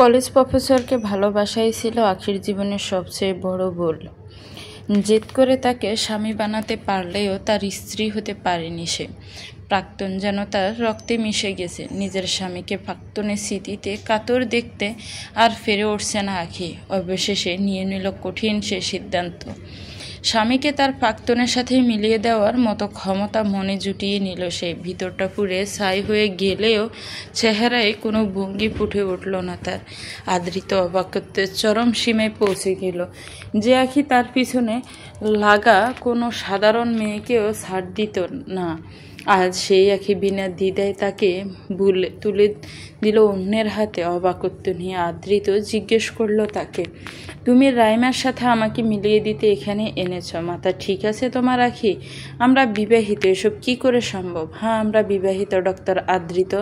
College প্রফেসরকে ভালোবাসাই ছিল আখির জীবনের সবচেয়ে বড় ভুল। জেদ করে তাকে স্বামী বানাতে পারলেও তার স্ত্রী হতে পারেনি সে। প্রাক্তন যেন তার রক্তে মিশে গেছে। নিজের স্বামীকে প্রাক্তনের স্মৃতিতে কাতর দেখতে আর ফিরে উঠছে না আখি। অবশেষে নিয়ে নিল কঠিন সে সিদ্ধান্ত। স্বামীকে তার প্রাক্তনের সাথে মিলিয়ে দেওয়ার মতো ক্ষমতা মনে জুটিয়ে নিল সে। ভিতরটা পুড়ে ছাই হয়ে গেলেও চেহারায় কোনো ভঙ্গি ফুটে উঠল না তার। আদৃত অবাকত্বের চরম সীমায় পৌঁছে গেল। যে আখি তার পিছনে লাগা কোনো সাধারণ মেয়েকেও ছাড় দিত না, আজ সেই আখি বিনা দ্বিধায় তাকে তুলে দিল অন্যের হাতে। অবাকত্ব নিয়ে আদৃত জিজ্ঞেস করলো তাকে, তুমি রাইমার সাথে আমাকে মিলিয়ে দিতে এখানে এনেছ? মাথা ঠিক আছে তোমার আখি? আমরা বিবাহিত, এসব কি করে সম্ভব? হ্যাঁ, আমরা বিবাহিত ডক্টর আদৃত,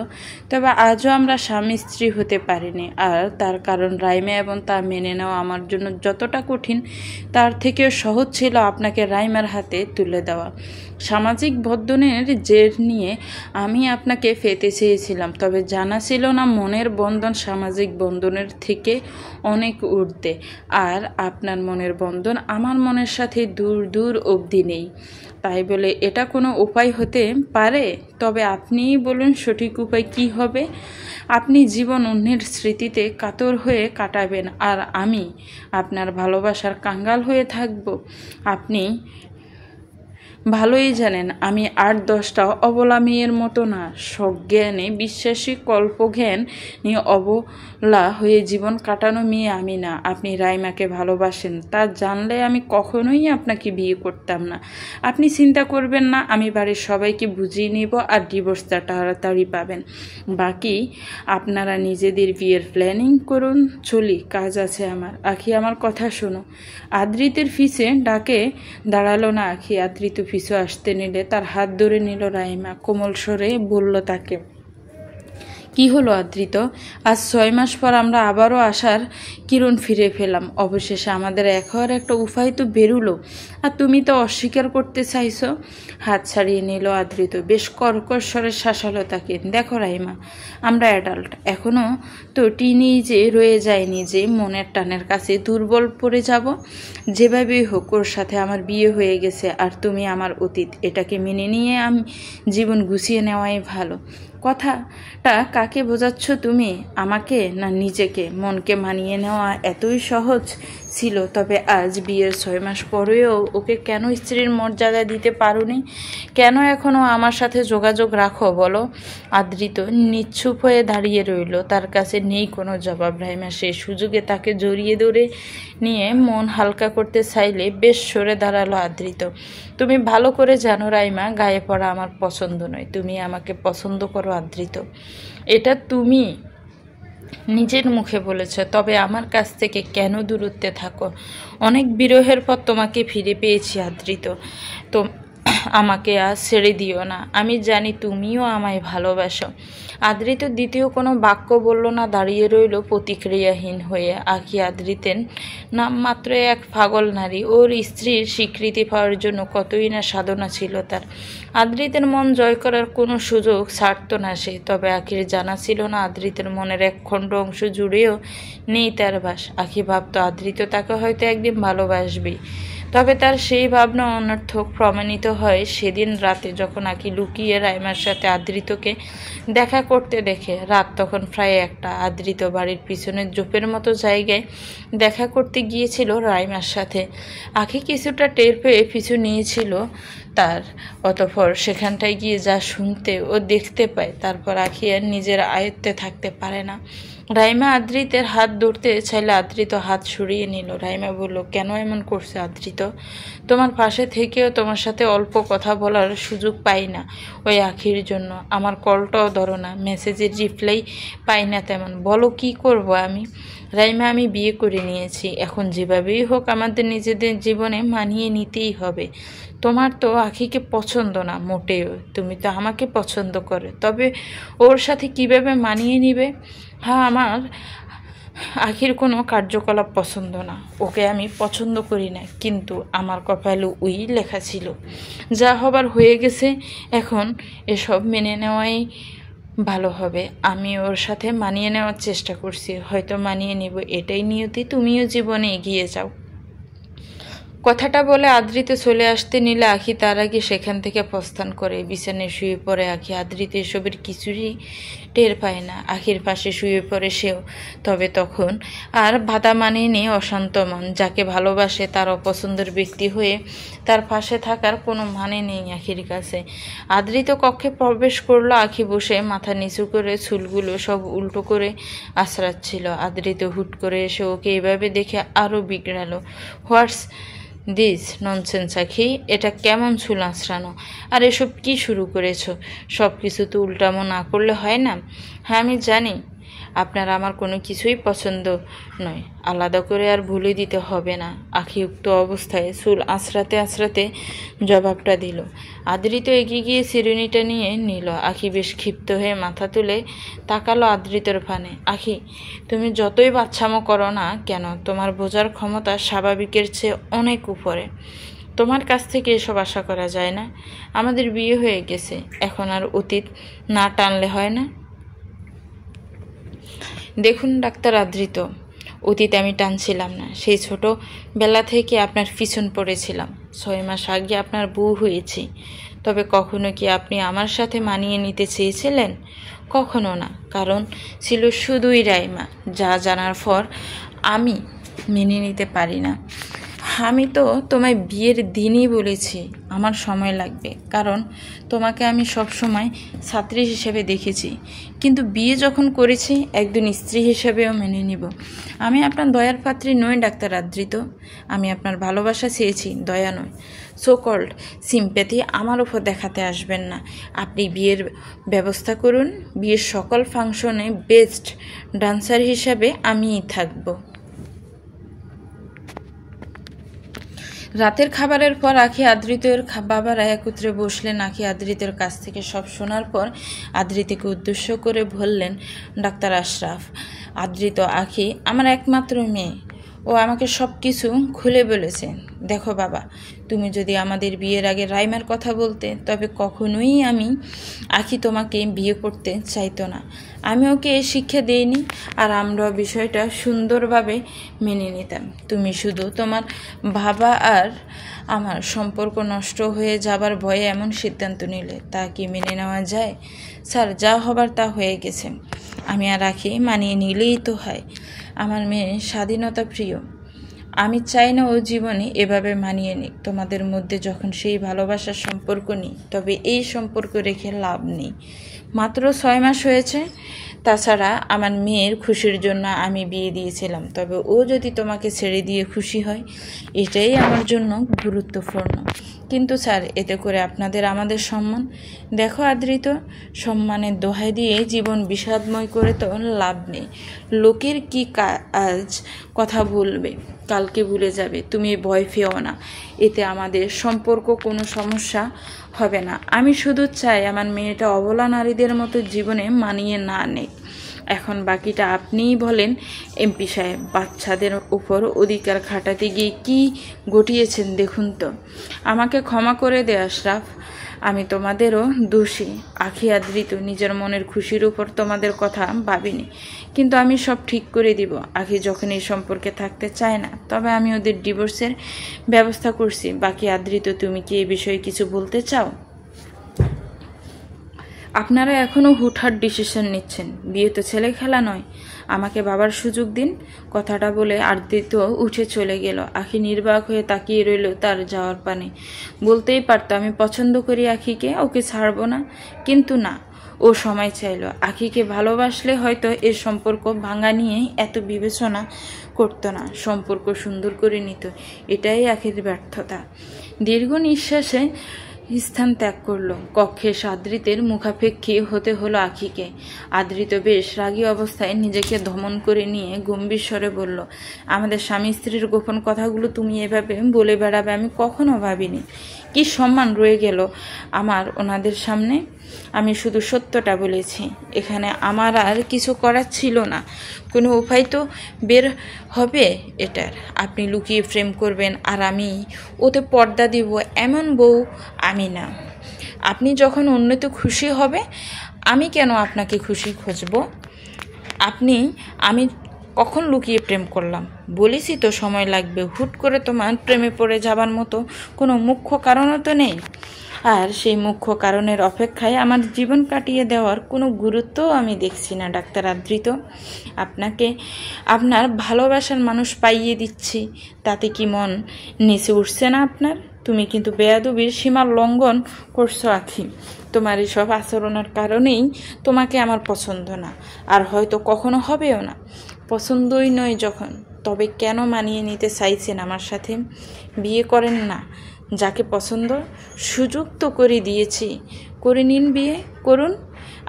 তবে আজও আমরা স্বামী স্ত্রী হতে পারিনি। আর তার কারণ রাইমা, এবং তা মেনে নেওয়া আমার জন্য যতটা কঠিন তার থেকেও সহজ ছিল আপনাকে রাইমার হাতে তুলে দেওয়া। সামাজিক বন্ধনের জের নিয়ে আমি আপনাকে পেতে চেয়েছিলাম, তবে জানা ছিল না মনের বন্ধন সামাজিক বন্ধনের থেকে অনেক ঊর্ধ্বে। আর আপনার মনের বন্ধন আমার মনের সাথে দূর দূর অবধি নেই। তাই বলে এটা কোনো উপায় হতে পারে? তবে আপনিই বলুন সঠিক উপায় কি হবে? আপনি জীবন অন্যের স্মৃতিতে কাতর হয়ে কাটাবেন, আর আমি আপনার ভালোবাসার কাঙ্গাল হয়ে থাকব। আপনি ভালোই জানেন আমি ৮-১০টা অবলা মেয়ের মতো না। সজ্ঞানে বিশ্বাসী, কল্পজ্ঞান নিয়ে অবলা হয়ে জীবন কাটানো মেয়ে আমি না। আপনি রাইমাকে ভালোবাসেন, তা জানলে আমি কখনোই আপনাকে বিয়ে করতাম না। আপনি চিন্তা করবেন না, আমি বাড়ির সবাইকে বুঝিয়ে নিব, আর ডিভোর্সটা তাড়াতাড়ি পাবেন। বাকি আপনারা নিজেদের বিয়ের প্ল্যানিং করুন। চলি, কাজ আছে আমার। আখি, আমার কথা শোনো। আদৃতের ফিসে ডাকে দাঁড়ালো না আখি। আদৃত পিছু আসতে নিলে তার হাত ধরে নিল রাইমা। কোমল স্বরে বলল তাকে, কি হলো আদৃত? আজ ৬ মাস পর আমরা আবারও আশার কিরণ ফিরে পেলাম। অবশেষে আমাদের এক হওয়ার একটা উপায় তো বেরুলো, আর তুমি তো অস্বীকার করতে চাইছো। হাত ছাড়িয়ে নিল আদৃত। বেশ কর্কশ স্বরে শাসালো তাকে, দেখো রাইমা, আমরা অ্যাডাল্ট, এখনও তো টিনেজে রয়ে যায়নি যে মনের টানের কাছে দুর্বল পড়ে যাব। যেভাবেই হোক ওর সাথে আমার বিয়ে হয়ে গেছে, আর তুমি আমার অতীত। এটাকে মেনে নিয়ে আমি জীবন গুছিয়ে নেওয়াই ভালো। কথাটা কাকে বোঝাচ্ছ তুমি? আমাকে না নিজেকে? মনকে মানিয়ে নেওয়া এতই সহজ ছিল, তবে আজ বিয়ের ৬ মাস পরেও ওকে কেন স্ত্রীর মর্যাদা দিতে পারোনি? কেন এখনও আমার সাথে যোগাযোগ রাখো বলো? আদৃত নিশ্চুপ হয়ে দাঁড়িয়ে রইল। তার কাছে নেই কোনো জবাব। রাইমা সেই সুযোগে তাকে জড়িয়ে ধরে নিয়ে মন হালকা করতে চাইলে বেশ সরে দাঁড়ালো আদৃত। তুমি ভালো করে জানো রাইমা, গায়ে পড়া আমার পছন্দ নয়। তুমি আমাকে পছন্দ করো আদৃত, এটা তুমি নিজের মুখে বলেছ, তবে আমার কাছ থেকে কেন দূরত্বে থাকো? অনেক বিরহের পর তোমাকে ফিরে পেয়েছি আদৃত, তো আমাকে আজ ছেড়ে দিও না। আমি জানি তুমিও আমায় ভালোবাসো। আদৃত দ্বিতীয় কোনো বাক্য বলল না, দাঁড়িয়ে রইল প্রতিক্রিয়াহীন হয়ে। আখি আদৃতের নাম মাত্র এক পাগল নারী। ওর স্ত্রীর স্বীকৃতি পাওয়ার জন্য কতই না সাধনা ছিল তার। আদৃতের মন জয় করার কোনো সুযোগ ছাড়ত না সে। তবে আখির জানা ছিল না আদৃতের মনের এক খণ্ড অংশ জুড়েও নেই তার বাস। আখি ভাবত আদৃত তাকে হয়তো একদিন ভালোবাসবেই। তবে তার সেই ভাবনা অনর্থক প্রমাণিত হয় সেদিন রাতে, যখন আখি লুকিয়ে রাইমার সাথে আদৃতকে দেখা করতে দেখে। রাত তখন প্রায় ১টা। আদৃত বাড়ির পিছনের ঝোপের মতো জায়গায় দেখা করতে গিয়েছিল রাইমার সাথে। আখি কিছুটা টের পেয়ে পিছু নিয়েছিল তার। অতঃপর সেখানটায় গিয়ে যা শুনতে ও দেখতে পায়, তারপর আখি আর নিজের আয়ত্তে থাকতে পারে না। রাইমা আদৃতের হাত ধরতে চাইলে আদৃত হাত সরিয়ে নিল। রাইমা বলল, কেন এমন করছে আদৃত? তোমার পাশে থেকেও তোমার সাথে অল্প কথা বলার সুযোগ পাই না ওই আখির জন্য। আমার কলটাও ধরো না, মেসেজের রিপ্লাই পাই না তেমন। বলো কি করব আমি? রাইমা, আমি বিয়ে করে নিয়েছি, এখন যেভাবেই হোক আমাদের নিজেদের জীবনে মানিয়ে নিতেই হবে। তোমার তো আখিকে পছন্দ না মোটেও, তুমি তো আমাকে পছন্দ করো, তবে ওর সাথে কিভাবে মানিয়ে নিবে? হ্যাঁ, আমার আখির কোনো কার্যকলাপ পছন্দ না, ওকে আমি পছন্দ করি না, কিন্তু আমার কপালে ওই লেখা ছিল। যা হবার হয়ে গেছে, এখন এসব মেনে নেওয়াই ভালো হবে। আমি ওর সাথে মানিয়ে নেওয়ার চেষ্টা করছি, হয়তো মানিয়ে নিব, এটাই নিয়তি। তুমিও জীবনে এগিয়ে যাও। কথাটা বলে আদ্রিতে চলে আসতে নিলে আখি তার আগে সেখান থেকে প্রস্থান করে বিছানায় শুয়ে পড়ে আখি। আদ্রিতে এসবের কিছুই টের পায় না। আখির পাশে শুয়ে পড়ে সেও। তবে তখন আর বাধা মানেনি অশান্ত মন। যাকে ভালোবাসে তার অপছন্দের ব্যক্তি হয়ে তার পাশে থাকার কোনো মানে নেই আখির কাছে। আদ্রিত কক্ষে প্রবেশ করলো। আখি বসে মাথা নিচু করে চুলগুলো সব উল্টো করে আছড়াচ্ছিল। আদ্রিত হুট করে এসে ওকে এভাবে দেখে আরও বিগড়ালো। হোয়াটস দিস ননসেন্স আখি, এটা কেমন চুল আঁচড়ানো? আর এসব কি শুরু করেছো? সব কিছু তো উল্টামো না করলে হয় না। হ্যাঁ আমি জানি আপনার আমার কোনো কিছুই পছন্দ নয়, আলাদা করে আর ভুলে দিতে হবে না। আখি উক্ত অবস্থায় চুল আঁচড়াতে আঁচড়াতে জবাবটা দিল। আদ্রিত এগিয়ে গিয়ে চিরুনিটা নিয়ে নিল। আখি বেশ ক্ষিপ্ত হয়ে মাথা তুলে তাকালো আদ্রিতর ফানে। আখি, তুমি যতই বাচ্চামো করো না কেন, তোমার বোঝার ক্ষমতা স্বাভাবিকের চেয়ে অনেক উপরে। তোমার কাছ থেকে এসব আশা করা যায় না। আমাদের বিয়ে হয়ে গেছে, এখন আর অতীত না টানলে হয় না। দেখুন ডাক্তার আদ্রিত, অতীত আমি টানছিলাম না। সেই ছোটোবেলা থেকে আপনার পিছন পড়েছিলাম। 6 মাস আগে আপনার বউ হয়েছি। তবে কখনো কি আপনি আমার সাথে মানিয়ে নিতে চেয়েছিলেন? কখনো না। কারণ ছিল শুধুই রাইমা, যা জানার পর আমি মেনে নিতে পারি না। আমি তো তোমায় বিয়ের দিনই বলেছি আমার সময় লাগবে, কারণ তোমাকে আমি সব সময় ছাত্রী হিসেবে দেখেছি। কিন্তু বিয়ে যখন করেছি একজন স্ত্রী হিসেবেও মেনে নিব। আমি আপনার দয়ার পাত্রী নই ডাক্তার আদ্রিত। আমি আপনার ভালোবাসা চেয়েছি, দয়া নয়। সো কল্ড সিম্প্যাথি আমার উপর দেখাতে আসবেন না। আপনি বিয়ের ব্যবস্থা করুন। বিয়ের সকল ফাংশনে বেস্ট ডান্সার হিসাবে আমিই থাকব। রাতের খাবারের পর আখি আদ্রিতের বাবারা একত্রে বসলেন। আখি আদ্রিতের কাছ থেকে সব শোনার পর আদ্রিতিকে উদ্দেশ্য করে বললেন, ডাক্তার আশরাফ, আদ্রিত আখি আমার একমাত্র মেয়ে। ও আমাকে সব কিছু খুলে বলেছে। দেখো বাবা, তুমি যদি আমাদের বিয়ের আগে রাইমার কথা বলতে, তবে কখনোই আমি আখি তোমাকে বিয়ে করতে চাইতো না। আমি ওকে এই শিক্ষা দিইনি, আর আমরাও বিষয়টা সুন্দরভাবে মেনে নিতাম। তুমি শুধু তোমার বাবা আর আমার সম্পর্ক নষ্ট হয়ে যাবার ভয়ে এমন সিদ্ধান্ত নিলে, তা কি মেনে নেওয়া যায়? স্যার, যা হবার তা হয়ে গেছে। আমি আর আখি মানিয়ে নিলেই তো হয়। আমার মেয়ে স্বাধীনতা প্রিয়। আমি চাই না ও জীবনে এভাবে মানিয়ে নিক। তোমাদের মধ্যে যখন সেই ভালোবাসার সম্পর্ক নেই, তবে এই সম্পর্ক রেখে লাভ নেই। মাত্র 6 মাস হয়েছে। তাছাড়া আমার মেয়ের খুশির জন্য আমি বিয়ে দিয়েছিলাম। তবে ও যদি তোমাকে ছেড়ে দিয়ে খুশি হয়, এটাই আমার জন্য গুরুত্বপূর্ণ। কিন্তু স্যার, এতে করে আপনাদের আমাদের সম্মান। দেখো আদ্রিত, সম্মানের দোহাই দিয়ে জীবন বিষাদময় করে তো লাভ নেই। লোকের কি আজ কথা বলবে, কালকে ভুলে যাবে। তুমি ভয় পেও না, এতে আমাদের সম্পর্ক কোনো সমস্যা হবে না। আমি শুধু চাই আমার মেয়েটা অবলা নারীদের মতো জীবনে মানিয়ে না নেয়। এখন বাকিটা আপনিই বলেন এমপি সাহেব। বাচ্চাদের উপর অধিকার খাটাতে গিয়ে কি ঘটিয়েছেন দেখুন তো। আমাকে ক্ষমা করে দে আশরাফ, আমি তোমাদেরও দোষী। আখি আদ্রিত নিজের মনের খুশির উপর তোমাদের কথা ভাবিনি, কিন্তু আমি সব ঠিক করে দিব। আখি যখন এই সম্পর্কে থাকতে চায় না, তবে আমি ওদের ডিভোর্সের ব্যবস্থা করছি। বাকি আদ্রিত, তুমি কি এই বিষয়ে কিছু বলতে চাও? আপনারা এখনও হুটহাট ডিসিশন নিচ্ছেন। বিয়ে তো ছেলে খেলা নয়। আমাকে বাবার সুযোগ দিন। কথাটা বলে আদ্রিত উঠে চলে গেল। আখি নির্বাক হয়ে তাকিয়ে রইল তার যাওয়ার পানে। বলতেই পারত, আমি পছন্দ করি আখিকে, ওকে ছাড়বো না। কিন্তু না, ও সময় চাইল। আখিকে ভালোবাসলে হয়তো এর সম্পর্ক ভাঙা নিয়ে এত বিবেচনা করতো না, সম্পর্ক সুন্দর করে নিত। এটাই আখির ব্যর্থতা। দীর্ঘ নিঃশ্বাসে স্থান ত্যাগ করলো। কক্ষে আদ্রিতের মুখাপেক্ষী হতে হলো আখিকে। আদ্রিত বেশ রাগী অবস্থায় নিজেকে দমন করে নিয়ে গম্ভীর স্বরে বলল, আমাদের স্বামী স্ত্রীর গোপন কথাগুলো তুমি এভাবে বলে বেড়াবে আমি কখনো ভাবিনি। কি সম্মান রয়ে গেল আমার ওনাদের সামনে? আমি শুধু সত্যটা বলেছি। এখানে আমার আর কিছু করার ছিল না। কোনো উপায় তো বের হবে এটার। আপনি লুকিয়ে প্রেম করবেন আর আমি ওতে পর্দা দিব, এমন বউ আমি না। আপনি যখন অন্যতে খুশি হবে আমি কেন আপনাকে খুশি খুঁজব? আমি কখন লুকিয়ে প্রেম করলাম? বলেছি তো সময় লাগবে। হুট করে তোমার প্রেমে পড়ে যাবার মতো কোনো মুখ্য কারণও তো নেই। আর সেই মুখ্য কারণের অপেক্ষায় আমার জীবন কাটিয়ে দেওয়ার কোনো গুরুত্বও আমি দেখছি না ডাক্তার আদৃত। আপনাকে আপনার ভালোবাসার মানুষ পাইয়ে দিচ্ছি, তাতে কি মন নেচে উঠছে না আপনার? তুমি কিন্তু বেয়াদবির সীমা লঙ্ঘন করছো আখি। তোমার এসব আচরণের কারণেই তোমাকে আমার পছন্দ না, আর হয়তো কখনো হবেও না। পছন্দই নয় যখন, তবে কেন মানিয়ে নিতে চাইছেন আমার সাথে? বিয়ে করেন না যাকে পছন্দ। সুযোগ তো করে দিয়েছি, করে নিন, বিয়ে করুন।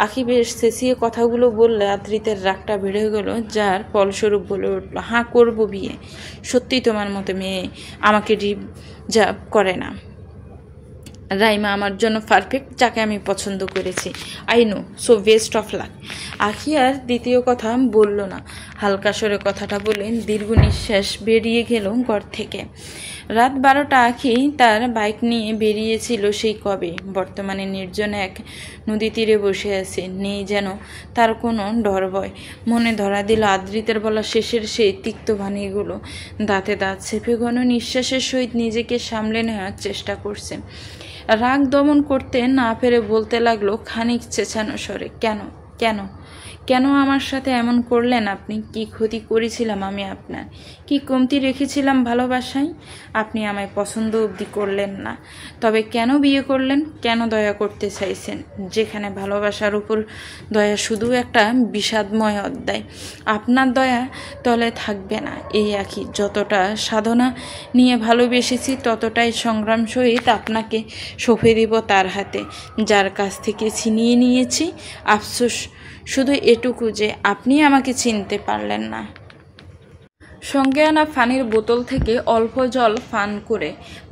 আখি বেশ চেঁচিয়ে কথাগুলো বললে আদ্রিতের রাগটা বেড়ে গেল, যার ফলস্বরূপ বলে উঠল, হ্যাঁ করবো বিয়ে। সত্যি তোমার মতো মেয়ে আমাকে রিজার্ভ করে না। রাইমা আমার জন্য পারফেক্ট, যাকে আমি পছন্দ করেছি। I know, so best of luck. আখি আর দ্বিতীয় কথা বলল না। হালকা স্বরে কথাটা বলে দীর্ঘ নিঃশ্বাস বেরিয়ে গেল ঘর থেকে। রাত 12টা আখি তার বাইক নিয়ে বেরিয়েছিল সেই কবে। বর্তমানে নির্জন এক নদী তীরে বসে আছে, নেই যেন তার কোনো ডর ভয়। মনে ধরা দিল আদ্রিতের বলা শেষের সেই তিক্ত বাণীগুলো। দাঁতে দাঁত চেপে ঘন নিঃশ্বাসের সহিত নিজেকে সামলে নেওয়ার চেষ্টা করছে। রাগ দমন করতে না পেরে বলতে লাগলো খানিক চেঁচানো স্বরে, কেন কেন কেন আমার সাথে এমন করলেন আপনি? কি ক্ষতি করেছিলাম আমি আপনার? কি কমতি রেখেছিলাম ভালোবাসায়? আপনি আমায় পছন্দ অবধি করলেন না, তবে কেন বিয়ে করলেন? কেন দয়া করতে চাইছেন, যেখানে ভালোবাসার উপর দয়া শুধু একটা বিষাদময় অধ্যায়? আপনার দয়া তলে থাকবে না এই একই। যতটা সাধনা নিয়ে ভালোবেসেছি, ততটাই সংগ্রাম সহিত আপনাকে সঁপে দিব তার হাতে, যার কাছ থেকে ছিনিয়ে নিয়েছি। আফসোস শুধু এটুকু যে আপনি আমাকে চিনতে পারলেন না। সঙ্গে আনা পানির বোতল থেকে অল্প জল পান করে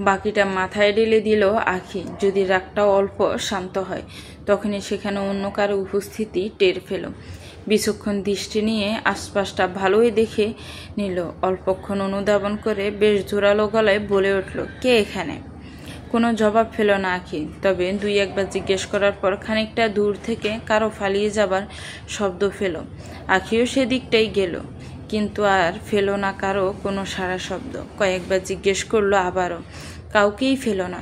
বাকিটা মাথায় ঢেলে দিল আখি। যদি রাগটাও অল্প শান্ত হয়, তখনই সেখানে অন্য কারো উপস্থিতি টের পেল। বিচক্ষণ দৃষ্টি নিয়ে আশপাশটা ভালোই দেখে নিল। অল্পক্ষণ অনুধাবন করে বেশ জোরালো গলায় বলে উঠল, কে এখানে? কোনো জবাব পেল না আখি, তবে দুই একবার জিজ্ঞেস করার পর খানিকটা দূর থেকে কারো পালিয়ে যাবার শব্দ পেল। আখিও সেদিকটাই গেল, কিন্তু আর পেল না কারো কোনো সাড়া শব্দ। কয়েকবার জিজ্ঞেস করলো আবারও, কাউকেই পেল না।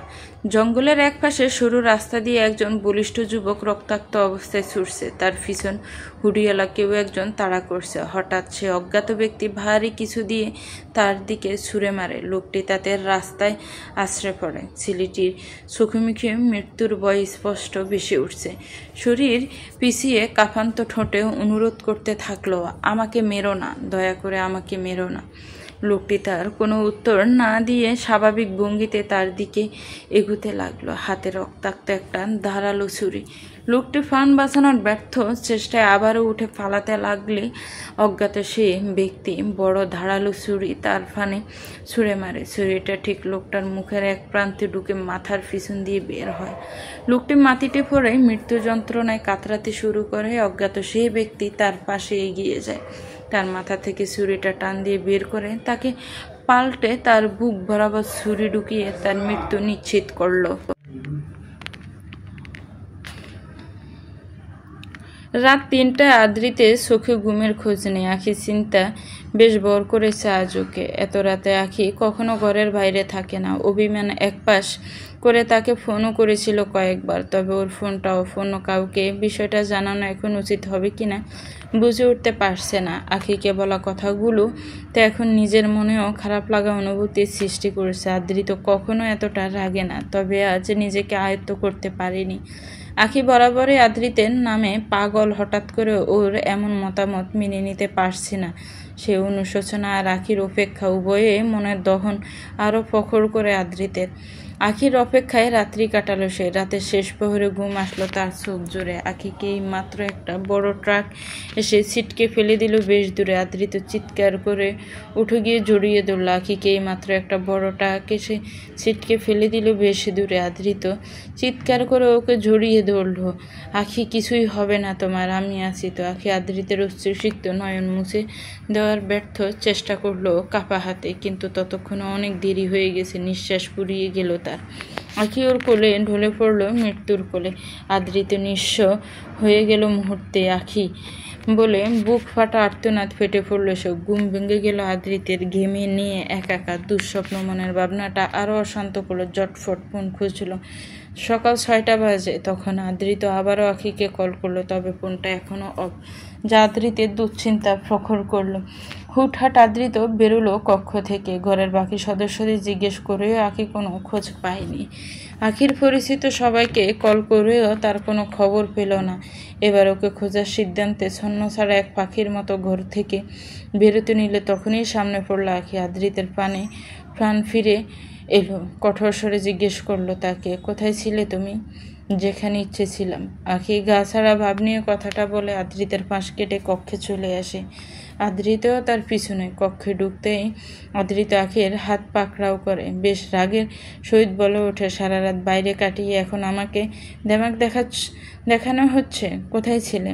জঙ্গলের এক পাশে সরু রাস্তা দিয়ে একজন বলিষ্ঠ যুবক রক্তাক্ত অবস্থায় ছুটছে, তার পিছন হুডিয়ালা কেউ একজন তাড়া করছে। হঠাৎ সে অজ্ঞাত ব্যক্তি ভারী কিছু দিয়ে তার দিকে ছুঁড়ে মারে। লোকটি তাতে রাস্তায় আছড়ে পড়ে। ছেলেটির চোখে মুখে মৃত্যুর ভয় স্পষ্ট ভেসে উঠছে। শরীর পিছিয়ে কাঁপান্ত ঠোঁটে অনুরোধ করতে থাকলো, আমাকে মেরো না, দয়া করে আমাকে মেরো না। লোকটি তার কোনো উত্তর না দিয়ে স্বাভাবিক ভঙ্গিতে তার দিকে এগুতে লাগলো, হাতে রক্তাক্ত একটা ধারালো ছুরি। লোকটি ফান বাঁচানোর ব্যর্থ চেষ্টায় আবারও উঠে পালাতে লাগলে অজ্ঞাত সে ব্যক্তি বড় ধারালো ছুরি তার ফানে ছুঁড়ে মারে। ছুরিটা ঠিক লোকটার মুখের এক প্রান্তে ঢুকে মাথার পিছন দিয়ে বের হয়। লোকটি মাটিতে পড়ে মৃত্যু যন্ত্রণায় কাতরাতে শুরু করে। অজ্ঞাত সেই ব্যক্তি তার পাশে এগিয়ে যায়, তার মাথা থেকে ছুরিটা টান দিয়ে বের করে তাকে পাল্টে তার বুক বরাবর ছুরি ঢুকিয়ে তার মৃত্যু নিশ্চিত করল। রাত 3টায় আদ্রিতে চোখে ঘুমের খোঁজ নেই। আখি চিন্তা বেশ বর করেছে আজ ওকে। এত রাতে আখি কখনো ঘরের বাইরে থাকে না। অভিমান একপাশ করে তাকে ফোনও করেছিল কয়েকবার, তবে ওর ফোনটা অন্য কাউকে বিষয়টা জানানো এখন উচিত হবে কিনা বুঝে উঠতে পারছে না। আখিকে বলা কথাগুলো তো এখন নিজের মনেও খারাপ লাগা অনুভূতির সৃষ্টি করেছে। আদ্রিত কখনো এতটা রাগে না, তবে আজ নিজেকে আয়ত্ত করতে পারেনি। আখি বরাবরই আদ্রিতের নামে পাগল। হঠাৎ করে ওর এমন মতামত মেনে নিতে পারছে না সে। অনুশোচনা আর আখির অপেক্ষা উভয়ে মনের দহন আরও প্রখর করে আদ্রিতের। আখির অপেক্ষায় রাত্রি কাটালো সে। রাতের শেষ প্রহরে ঘুম আসলো তার চোখ জোরে। আখিকেই মাত্র একটা বড় ট্রাক এসে ছিটকে ফেলে দিল বেশ দূরে। আদ্রিত চিৎকার করে উঠে গিয়ে জড়িয়ে ধরল আখিকেই মাত্র একটা বড় ট্রাক এসে ছিটকে ফেলে দিল বেশ দূরে। আদ্রিত চিৎকার করে ওকে জড়িয়ে ধরল, আখি কিছুই হবে না তোমার, আমি আছি তো। আখি আদ্রিতের উচ্ছ্বসিত নয়ন মুছে দেওয়ার ব্যর্থ চেষ্টা করলো কাপা হাতে, কিন্তু ততক্ষণে অনেক দেরি হয়ে গেছে। নিঃশ্বাস ফুরিয়ে গেল তার। আখি ওর কোলে ঢলে পড়ল মৃত্যুর কোলে। আদৃত নিঃস্ব হয়ে গেল মুহূর্তে। আখি বলে বুক ফাটা আর্তনাদ ফেটে পড়ল সব। ঘুম ভেঙে গেল আদৃতের। ঘেমে নিয়ে একাকার দুঃস্বপ্ন মনের ভাবনাটা আরও অশান্ত করলো। জটফট ফোন খুঁজল। সকাল 6টা বাজে। তখন আদৃত আবারও আখিকে কল করলো, তবে ফোনটা এখনও অফ। যা আদৃতের দুশ্চিন্তা প্রখর করলো। হুটহাট আদৃত বেরোলো কক্ষ থেকে। ঘরের বাকি সদস্যদের জিজ্ঞেস করেও আখি কোনো খোঁজ পায়নি। আখির পরিচিত সবাইকে কল করেও তার কোনো খবর পেল না। এবার ওকে খোঁজার সিদ্ধান্তে ছন্নছাড়া এক পাখির মতো ঘর থেকে বেরোতে নিলে তখনই সামনে পড়ল আখি। আদৃতের প্রাণ ফিরে এলো। কঠোর স্বরে জিজ্ঞেস করলো তাকে, কোথায় ছিলে তুমি? যেখানে ইচ্ছে ছিলাম। আখি গা ছাড়া ভাব নিয়ে কথাটা বলে আদৃতের পাশ কেটে কক্ষে চলে আসে। আদৃতও তার পিছনে। কক্ষে ঢুকতেই আদৃত আখির হাত পাকড়াও করে। বেশ রাগের সহিত বলে ওঠে, সারা রাত বাইরে কাটিয়ে এখন আমাকে দেমাক দেখানো হচ্ছে? কোথায় ছিলে?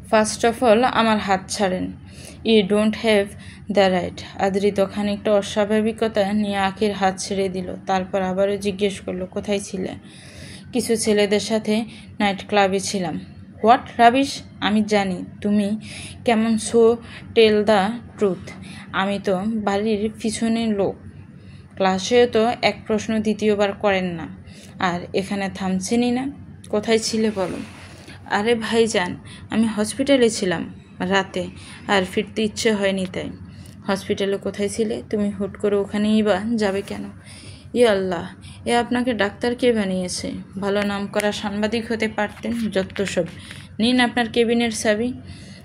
ফার্স্ট অফ অল আমার হাত ছাড়েন। You don't have the right. Adrito খানিকটা অস্বাভাবিকতা নিয়ে আখির হাত ছেড়ে দিল। তারপর আবারও জিজ্ঞেস করলো, কোথায় ছিলে? কিছু ছেলেদের সাথে নাইট ক্লাবে ছিলাম। What rubbish! আমি জানি তুমি কেমন, সো টেল দ্য ট্রুথ। আমি তো বাড়ির পিছনের লোক। ক্লাসেও তো এক প্রশ্ন দ্বিতীয়বার করেন না। আর এখানে থামছেনই না। কোথায় ছিলে বলো? আরে ভাইজান, আমি হসপিটালে ছিলাম রাতে, আর ফিরতে ইচ্ছে হয়নি তাই। হসপিটালে কোথায় ছিলে? তুমি হুট করে ওখানেই বা যাবে কেন? আল্লাহ, এ আপনাকে ডাক্তার কে বানিয়েছে? ভালো নাম করা সাংবাদিক হতে পারতেন। যত সব। নিন আপনার কেবিনের চাবি।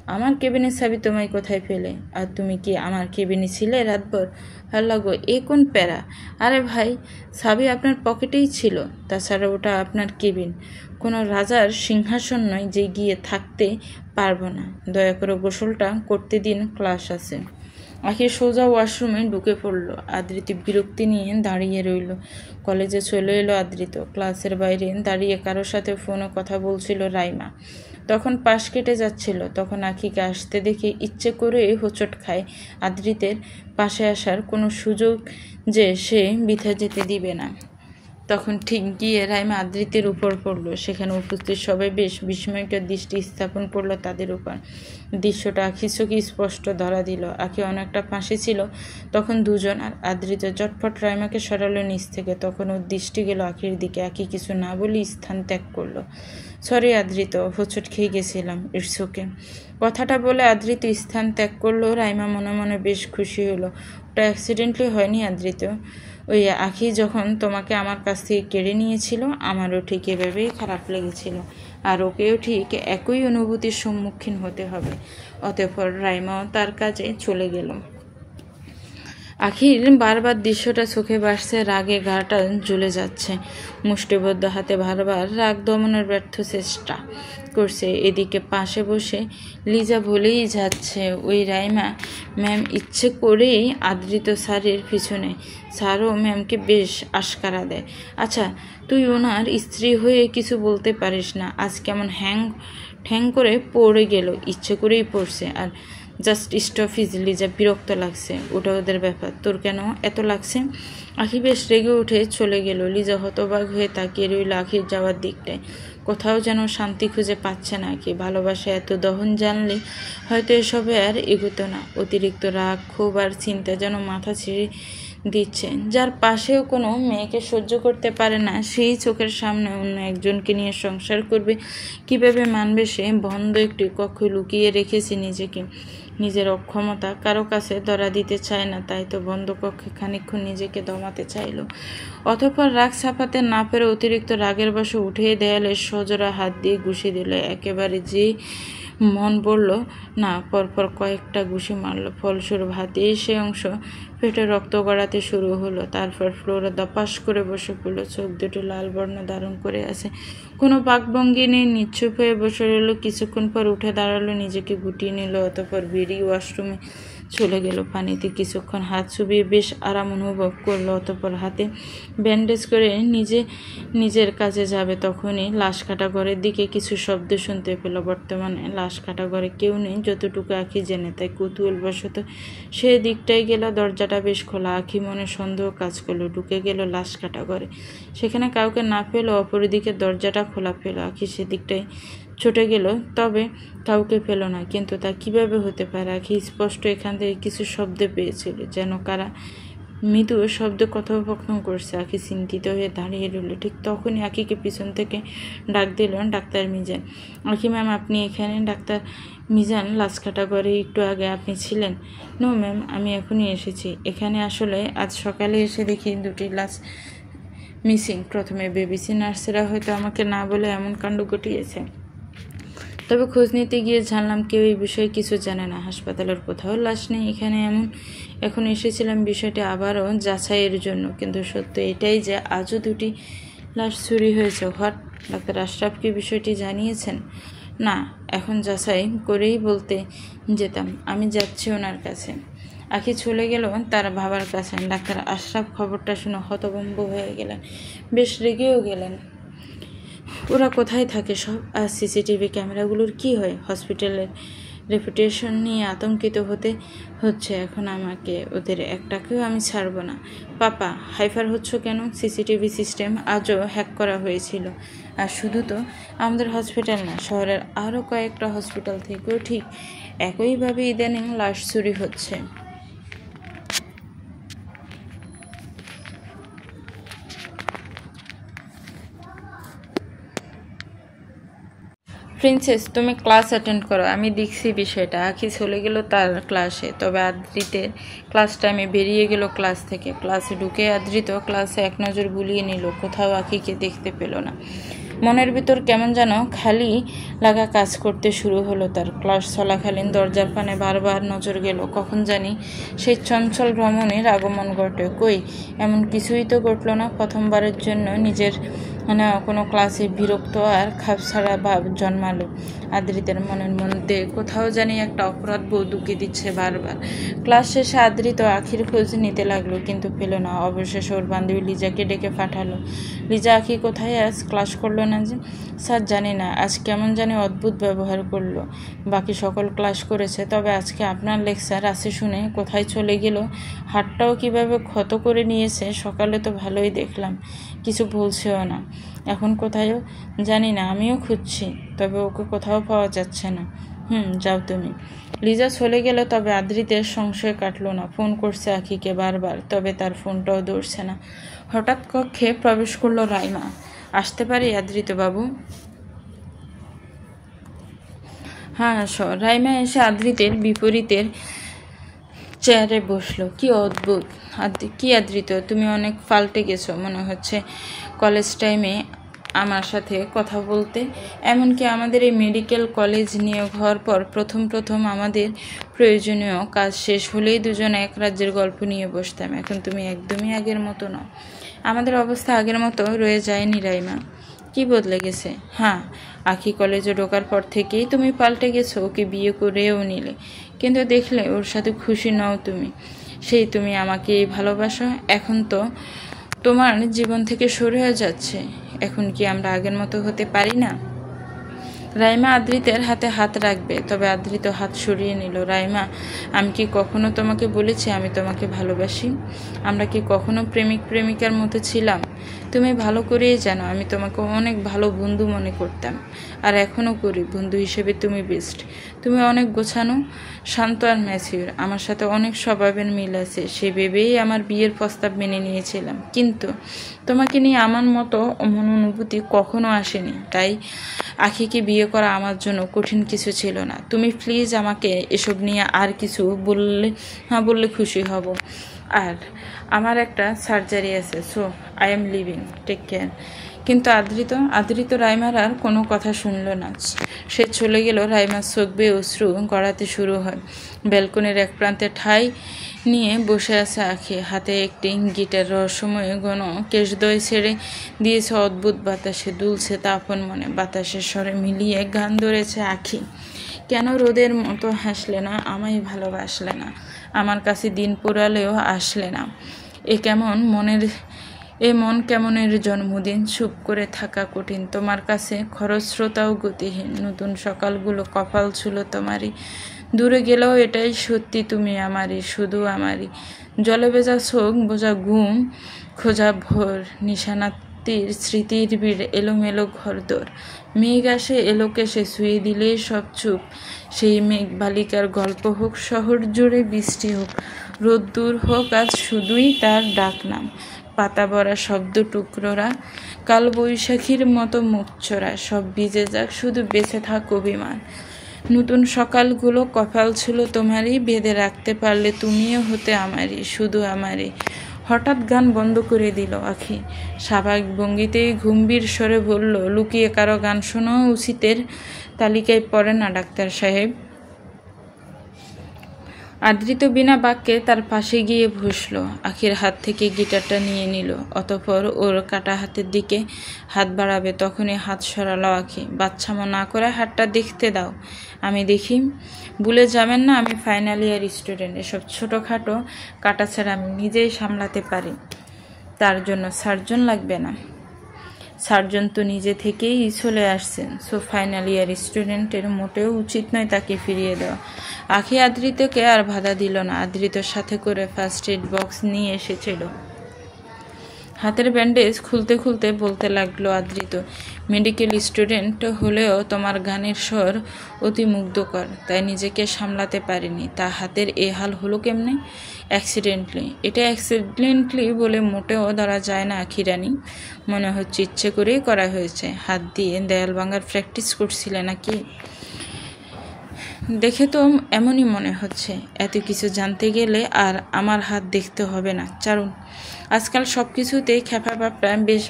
আমার কেবিনের চাবি তোমায় কোথায় পেলে? আর তুমি কি আমার কেবিনে ছিলে রাতভর? আল্লাহ গো, এ কোন প্যারা! আরে ভাই, চাবি আপনার পকেটেই ছিল। তাছাড়া ওটা আপনার কেবিন, কোনো রাজার সিংহাসন নয় যে গিয়ে থাকতে পারবো না। দয়া করে গোসলটা করতে দিন, ক্লাস আছে। আখি সোজা ওয়াশরুমে ঢুকে পড়ল। আদৃত বিরক্তি নিয়ে দাঁড়িয়ে রইল। কলেজে চলে এলো আদৃত। ক্লাসের বাইরে দাঁড়িয়ে কারোর সাথে ফোনে কথা বলছিল রাইমা। তখন পাশ কেটে যাচ্ছিল। তখন আখিকে আসতে দেখে ইচ্ছে করে হোঁচট খায়। আদৃতের পাশে আসার কোনো সুযোগ যে সে বৃথা যেতে দিবে না। তখন ঠিক গিয়ে রাইমা আদৃতের উপর পড়ল। সেখানে উপস্থিত সবাই বেশ বিস্ময়কর দৃষ্টি স্থাপন করলো তাদের উপর। দৃশ্যটা আখির চোখে স্পষ্ট ধরা দিল। আখি অনেকটা ফাঁসি ছিল তখন দুজন। আর আদৃত চটপট রাইমাকে সরালো নিচ থেকে। তখন ওর দৃষ্টি গেল আখির দিকে। আখি কিছু না বলে স্থান ত্যাগ করলো। সরি আদৃত, হোঁচট খেয়ে গেছিলাম, ইটস ওকে। কথাটা বলে আদৃত স্থান ত্যাগ করলো। রাইমা মনে মনে বেশ খুশি হলো। ওটা অ্যাক্সিডেন্টলি হয়নি আদৃত। ওই আখি যখন তোমাকে আমার কাছ থেকে কেড়ে নিয়েছিল, আমারও ঠিক এভাবেই খারাপ লেগেছিল। আর ওকেও ঠিক একই অনুভূতির সম্মুখীন হতে হবে। অতঃপর রাইমাও তার কাজে চলে গেল। আখির বারবার দৃশ্যটা চোখে ভাসছে। রাগে গাটা জ্বলে যাচ্ছে। মুষ্টিবদ্ধ হাতে বারবার রাগ দমনের ব্যর্থ চেষ্টা করছে। এদিকে পাশে বসে লিজা বলেই যাচ্ছে, ওই রাইমা ম্যাম ইচ্ছে করেই আদৃত স্যারের পিছনে। স্যারও ম্যামকে বেশ আশকারা দেয়। আচ্ছা, তুই ওনার স্ত্রী হয়ে কিছু বলতে পারিস না? আজ কেমন ঠ্যাং করে পড়ে গেল। ইচ্ছে করেই পড়ছে। আর জাস্ট স্টপ ইজিলি, যা বিরক্ত লাগছে। ওটা ওদের ব্যাপার, তোর কেন এত লাগছে? আখি বেশ রেগে উঠে চলে গেল। লিজা হতবাক হয়ে তাকিয়ে রইল আখির যাওয়ার দিকটায়। কোথাও যেন শান্তি খুঁজে পাচ্ছে না আখি। ভালোবাসা এত দহন জানলে হয়তো এসবে আর এগোতো না। অতিরিক্ত রাগ, ক্ষোভ আর চিন্তা যেন মাথা ছিঁড়ে দিচ্ছে। যার পাশেও কোনো মেয়েকে সহ্য করতে পারে না, সেই চোখের সামনে অন্য একজনকে নিয়ে সংসার করবে কিভাবে মানবে সে? বন্ধ একটি কক্ষে লুকিয়ে রেখেছে নিজেকে। নিজের অক্ষমতা কারো কাছে ধরা দিতে চায় না, তাই তো বন্ধ কক্ষে খানিকক্ষণ নিজেকে দমাতে চাইল। অতঃপর রাগ ছাপাতে না পেরে অতিরিক্ত রাগের বশে উঠে দেয়ালে সজোড়া হাত দিয়ে ঘুষি দিল। একেবারে যে মন বলল না, পরপর কয়েকটা ঘুষি মারল। ফলস্বরূপ হাতে সে অংশ পেটে রক্ত গড়াতে শুরু হলো। তারপর ফ্লোরে দপাস করে বসে পড়ল। চোখ দুটো লাল বর্ণ ধারণ করে আছে। কোনো পাকভঙ্গি নেই। নিশ্চুপ হয়ে বসে রইল। কিছুক্ষণ পর উঠে দাঁড়ালো, নিজেকে গুটিয়ে নিল। অতঃপর বেরিয়ে ওয়াশরুমে চলে গেল পানিতে। কিছুক্ষণ হাত চুবিয়ে বেশ আরাম অনুভব করলো। অতঃপর হাতে ব্যান্ডেজ করে নিজের কাজে যাবে, তখনই লাশ কাটা ঘরের দিকে কিছু শব্দ শুনতে পেল। বর্তমানে লাশ কাটা ঘরে কেউ নেই যতটুকু আঁখি জেনে, তাই কৌতূহলবশত সে দিকটাই গেল। দরজাটা বেশ খোলা। আঁখি মনে সন্দেহ কাজ করলো। ঢুকে গেল লাশ কাটা ঘরে। সেখানে কাউকে না পেল, অপরদিকে দরজাটা খোলা পেল। আঁখি সেদিকটাই ছুটে গেল, তবে কাউকে পেল না। কিন্তু তা কিভাবে হতে পারে? আঁখি স্পষ্ট এখান থেকে কিছু শব্দ পেয়েছিল, যেন কারা মৃদু শব্দ কথোপকথন করছে। আঁখি চিন্তিত হয়ে দাঁড়িয়ে রইল। ঠিক তখনই আঁখিকে পিছন থেকে ডাক দিল ডাক্তার মিজান। আঁখি ম্যাম, আপনি এখানে? ডাক্তার মিজান লাশ কাটা ঘরে একটু আগে আপনি ছিলেন? নো ম্যাম, আমি এখনই এসেছি। এখানে আসলে আজ সকালে এসে দেখি দুটি লাশ মিসিং। প্রথমে ভেবেছি নার্সেরা হয়তো আমাকে না বলে এমন কাণ্ড ঘটিয়েছে, তবে খোঁজ নিতে গিয়ে জানলাম কেউ এই বিষয়ে কিছু জানে না। হাসপাতালের কোথাও লাশ নেই। এখন এসেছিলাম বিষয়টি আবারও যাচাইয়ের জন্য। কিন্তু সত্য এটাই যে আজও দুটি লাশ চুরি হয়েছে। হোয়াট? ডাক্তার আশরাফ কি বিষয়টি জানিয়েছেন? না, এখন যাচাই করেই বলতে যেতাম। আমি যাচ্ছি ওনার কাছে। আঁখি চলে গেল তার বাবার কাছে। ডাক্তার আশরাফ খবরটা শুনে হতভম্ব হয়ে গেলেন, বেশ রেগেও গেলেন। ওরা কোথায় থাকে সব? আর সিসিটিভি ক্যামেরাগুলোর কি হয়? হসপিটালের রেপুটেশন নিয়ে আতঙ্কিত হচ্ছে এখন আমাকে। ওদের একটাকেও আমি ছাড়ব না। পাপা, হাইফার হচ্ছ কেন? সিসিটিভি সিস্টেম আজও হ্যাক করা হয়েছিল। আর শুধু তো আমাদের হসপিটাল না, শহরের আরও কয়েকটা হসপিটাল থেকেও ঠিক একইভাবে ইদানিং লাশ চুরি হচ্ছে। প্রিন্সেস, তুমি ক্লাস অ্যাটেন্ড করো, আমি দেখছি বিষয়টা। আঁখি চলে গেল তার ক্লাসে, তবে আদ্রিতের ক্লাস টাইমে বেরিয়ে গেল ক্লাস থেকে। ক্লাসে ঢুকে আদ্রিত ক্লাসে এক নজর বুলিয়ে নিল, কোথাও আঁখিকে দেখতে পেল না। মনের ভিতর কেমন যেন খালি লাগা কাজ করতে শুরু হলো তার। ক্লাস চলাকালীন দরজার পানে বারবার নজর গেল, কখন জানি সেই চঞ্চল ভ্রমণের আগমন ঘটে। কই, এমন কিছুই তো ঘটল না। প্রথমবারের জন্য নিজের কোনো ক্লাসে বিরক্ত আর খাপছাড়া ভাব জন্মালো আদ্রিতের মনের মধ্যে। কোথাও জানি একটা অপরাধ বোধ ঢুকে দিচ্ছে বারবার। ক্লাস শেষে আদ্রিত আঁখির খোঁজ নিতে লাগলো, কিন্তু পেল না। অবশেষে ওর বান্ধবী লিজাকে ডেকে পাঠালো। লিজা, আঁখি কোথায়? আজ ক্লাস করলো না যে? স্যার জানি না, আজ কেমন জানি অদ্ভুত ব্যবহার করলো। বাকি সকল ক্লাস করেছে, তবে আজকে আপনার লেকচার আছে শুনে কোথায় চলে গেল। হাতটাও কিভাবে ক্ষত করে নিয়েছে। সকালে তো ভালোই দেখলাম, কিছু বলছেও না। এখন কোথায়ও জানি না, আমিও খুঁজছি, তবে ওকে কোথাও পাওয়া যাচ্ছে না। যাও তুমি। লিজা চলে গেল, তবে আদ্রিতের সংশয় কাটলো না। ফোন করছে আঁখিকে বারবার, তবে তার ফোনটাও ধরছে না। হঠাৎ কক্ষে প্রবেশ করলো রাইমা। আসতে পারি আদ্রিত বাবু? হ্যাঁ, রাইমা এসে আদ্রিতের বিপরীতের চেয়ারে বসলো। কি অদ্ভুত! কি আদ্রিত, তুমি অনেক পাল্টে গেছো মনে হচ্ছে কলেজ টাইমে আমার সাথে কথা বলতে। এমনকি আমাদের এই মেডিকেল কলেজ নিয়োগ হওয়ার পর প্রথম আমাদের প্রয়োজনীয় কাজ শেষ হলেই দুজনে এক রাজ্যের গল্প নিয়ে বসতাম। এখন তুমি একদমই আগের মতো নও। আমাদের অবস্থা আগের মতো রয়ে যায়নি রাইমা। কি বদলে গেছে? হ্যাঁ, আঁখি কলেজে ঢোকার পর থেকেই তুমি পাল্টে গেছো। ওকে বিয়ে করেও নিলে, কিন্তু দেখলে ওর সাথে খুশি নও তুমি। সেই তুমি আমাকে ভালোবাসো, এখন তো তোমার জীবন থেকে সরে যাচ্ছে। এখন কি আমরা আগের মতো হতে পারি না? রাইমা আদ্রিতের হাতে হাত রাখবে, তবে আদ্রিত হাত সরিয়ে নিল। রাইমা, আমি কি কখনো তোমাকে বলেছি আমি তোমাকে ভালোবাসি? আমরা কি কখনো প্রেমিক প্রেমিকার মতো ছিলাম? তুমি ভালো করেই জানো আমি তোমাকে অনেক ভালো বন্ধু মনে করতাম, আর এখনও করি। বন্ধু হিসেবে তুমি বেস্ট। তুমি অনেক গোছানো, শান্ত আর ম্যাচিউর। আমার সাথে অনেক স্বভাবের মিল আছে, সে ভেবেই আমার বিয়ের প্রস্তাব মেনে নিয়েছিলাম। কিন্তু তোমাকে নিয়ে আমার মতো অমন অনুভূতি কখনো আসেনি। তাই আঁখিকে বিয়ে করা আমার জন্য কঠিন কিছু ছিল না। তুমি প্লিজ আমাকে এসব নিয়ে আর কিছু বললে খুশি হব। আর আমার একটা সার্জারি আছে, so I am living, take care. কিন্তু আদ্রিত রাইমার আর কোনো কথা শুনল না। সে চলে গেল। রাইমার চোখ বেয়ে অশ্রু গড়াতে শুরু হয়। ব্যালকনির এক প্রান্তে ঠাই নিয়ে বসে আছে আঁখি। হাতে একটি গিটার। রহস্যময় ঘন কেশদয় ছেড়ে দিয়েছে অদ্ভুত বাতাসে, দুলছে তা আপন মনে। বাতাসের স্বরে মিলিয়ে গান ধরেছে আঁখি। কেন রোদের মতো হাসলে না, আমায় ভালোবাসলে না, আমার কাছে দিন পোড়ালেও আসলে না। মন কেমনের জন্মদিন, চুপ করে থাকা কঠিন, তোমার কাছে খরস্রোতাও গতিহীন। নতুন সকালগুলো কপাল ছিল তোমারই, দূরে গেলেও এটাই সত্যি, তুমি আমারই, শুধু আমারই। জলে ভেজা চোখ, বোঝা ঘুম, খোঁজা ভোর, নিশানাতির স্মৃতির ভিড়, এলোমেলো ঘরদোর। মেঘ আসে এলোকেশে, ছুঁয়ে দিলেই সব চুপ। সেই মেঘ বালিকার গল্প হোক, শহর জুড়ে বৃষ্টি হোক, রোদ্দুর হোক, আজ শুধুই তার ডাক নাম। পাতা ভরা শব্দ টুকরোরা, কাল বৈশাখীর মতো মুখ চোরা, সব ভিজে যাক, শুধু বেঁচে থাক অভিমান। নতুন সকালগুলো কপাল ছিল তোমারই, বেঁধে রাখতে পারলে তুমিও হতে আমারই, শুধু আমারই। হঠাৎ গান বন্ধ করে দিল আখি, স্বাভাবিক ভঙ্গিতেই গম্ভীর স্বরে বলল, লুকিয়ে কারো গান শোনা উচিতের তালিকায় পড়ে না ডাক্তার সাহেব। আদৃত বিনা বাক্যে তার পাশে গিয়ে বসল, আখির হাত থেকে গিটারটা নিয়ে নিল, অতঃপর ওর কাটা হাতের দিকে হাত বাড়াবে তখনই হাত সরালো আখি। বাচ্চামো না করে হাতটা দেখতে দাও। আমি দেখি। ভুলে যাবেন না আমি ফাইনাল ইয়ার স্টুডেন্ট, এসব ছোটোখাটো কাটাছাড়া আমি নিজেই সামলাতে পারি, তার জন্য সার্জন লাগবে না। সার্জন তো নিজে থেকেই চলে আসছেন, সো ফাইনাল ইয়ার স্টুডেন্টের মোটেও উচিত নয় তাকে ফিরিয়ে দেওয়া। আখি আদৃতকে আর বাধা দিল না, আদৃতর সাথে করে ফার্স্ট এড বক্স নিয়ে এসেছিল। হাতের ব্যান্ডেজ খুলতে খুলতে বলতে লাগলো আদৃত, মেডিকেল স্টুডেন্ট হলেও তোমার গানের স্বর অতি মুগ্ধকর, তাই নিজেকে সামলাতে পারিনি। তা হাতের এ হাল হলো কেমনে? অ্যাক্সিডেন্টলি। এটা অ্যাক্সিডেন্টলি বলে মোটেও ধরা যায় না আখিরানি, মনে হচ্ছে ইচ্ছে করেই করা হয়েছে। হাত দিয়ে দেয়াল ভাঙার প্র্যাকটিস করছিলে নাকি? দেখে তো এমনই মনে হচ্ছে। এত কিছু জানতে গেলে আর আমার হাত দেখতে হবে না, চারুন। আজকাল সব কিছুতেই খেপা ভাবটা বেশ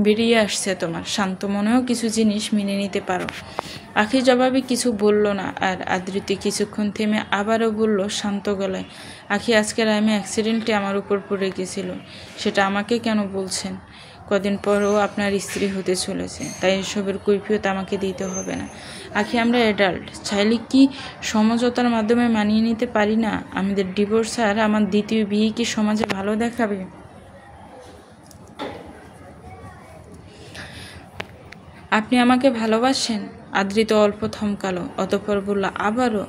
বেরিয়ে আসছে তোমার। শান্ত মনেও কিছু জিনিস মেনে নিতে পারো। আখি জবাবে কিছু বলল না, আর আদৃতি কিছুক্ষণ থেমে আবারও বলল শান্ত গলায়, আখি আজকে রাইমে অ্যাক্সিডেন্টে আমার উপর পড়ে গেছিল, সেটা আমাকে কেন বলছেন? কদিন পরও আপনার স্ত্রী হতে চলেছে, তাই এসবের কৈফিয়ত আমাকে দিতে হবে না। আখি আমরা অ্যাডাল্ট, চাইলে কি সমঝোতার মাধ্যমে মানিয়ে নিতে পারি না? আমাদের ডিভোর্স আর আমার দ্বিতীয় বিয়ে কি সমাজে ভালো দেখাবে? আপনি আমাকে ভালোবাসেন? আদৃত অল্প থমকালো, অতঃপর বলল, আবারও?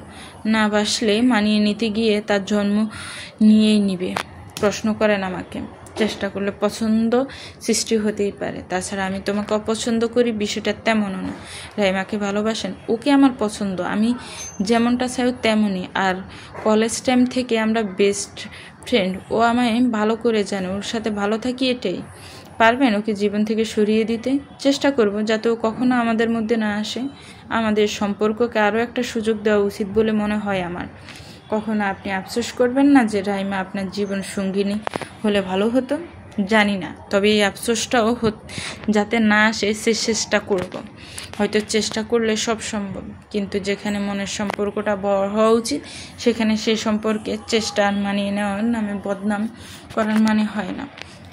না বাসলে মানিয়ে নিতে গিয়ে তার জন্ম নিয়েই নিবে। প্রশ্ন করেন আমাকে। চেষ্টা করলে পছন্দ সৃষ্টি হতেই পারে। তাছাড়া আমি তোমাকে অপছন্দ করি বিষয়টা তেমনও না। রাইমাকে ভালোবাসেন? ওকে আমার পছন্দ, আমি যেমনটা চাই তেমনই। আর কলেজ টাইম থেকে আমরা বেস্ট ফ্রেন্ড। ও আমায় ভালো করে জানে, ওর সাথে ভালো থাকি, এটাই। পারবেন ওকে জীবন থেকে সরিয়ে দিতে? চেষ্টা করব যাতে ও কখনো আমাদের মধ্যে না আসে। আমাদের সম্পর্ককে আরও একটা সুযোগ দেওয়া উচিত বলে মনে হয় আমার। কখনো আপনি আফসোস করবেন না যে রাইমা আপনার জীবন সঙ্গিনী হলে ভালো হতো? জানি না, তবে এই আফসোসটাও যাতে না আসে সে চেষ্টা করব। হয়তো চেষ্টা করলে সব সম্ভব, কিন্তু যেখানে মনের সম্পর্কটা বড় হওয়া উচিত সেখানে সেই সম্পর্কে চেষ্টা আর মানিয়ে নেওয়ার নামে বদনাম করার মানে হয় না।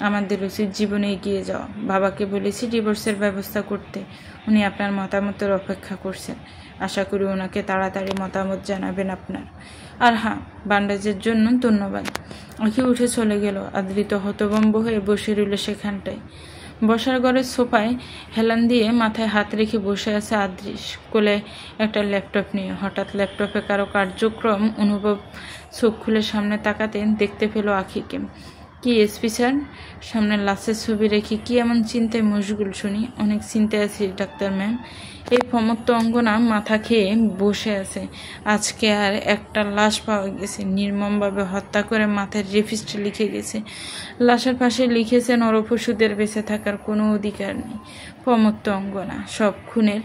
আমাদের উচিত জীবনে এগিয়ে যাওয়া। বাবাকে বলেছি ডিভোর্সের ব্যবস্থা করতে, উনি আপনার মতামতের অপেক্ষা করছেন। আশা করি ওনাকে তাড়াতাড়ি মতামত জানাবেন আপনার। আর হ্যাঁ, ব্যান্ডেজের জন্য ধন্যবাদ। আখি উঠে চলে গেল। আদৃত হতভম্ব হয়ে বসে রইল সেখানটায়। বসার ঘরের সোফায় হেলান দিয়ে মাথায় হাত রেখে বসে আছে আদৃশ, কোলে একটা ল্যাপটপ নিয়ে। হঠাৎ ল্যাপটপে কারো কার্যক্রম অনুভব চোখ খুলে সামনে তাকাতে দেখতে পেল আখিকে। কি এসপি স্যার? সামনে লাশের ছবি রেখে কি এমন চিন্তায় মশগুল শুনি? অনেক চিন্তায় আছি ডাক্তার ম্যাম। এই প্রমত্ত অঙ্গনা মাথা খেয়ে বসে আছে। আজকে আর একটা লাশ পাওয়া গেছে, নির্মমভাবে হত্যা করে মাথায় রেফিস্টে লিখে গেছে। লাশের পাশে লিখেছে নরপশুদের বেঁচে থাকার কোনো অধিকার নেই। প্রমত্ত অঙ্গনা। সব খুনের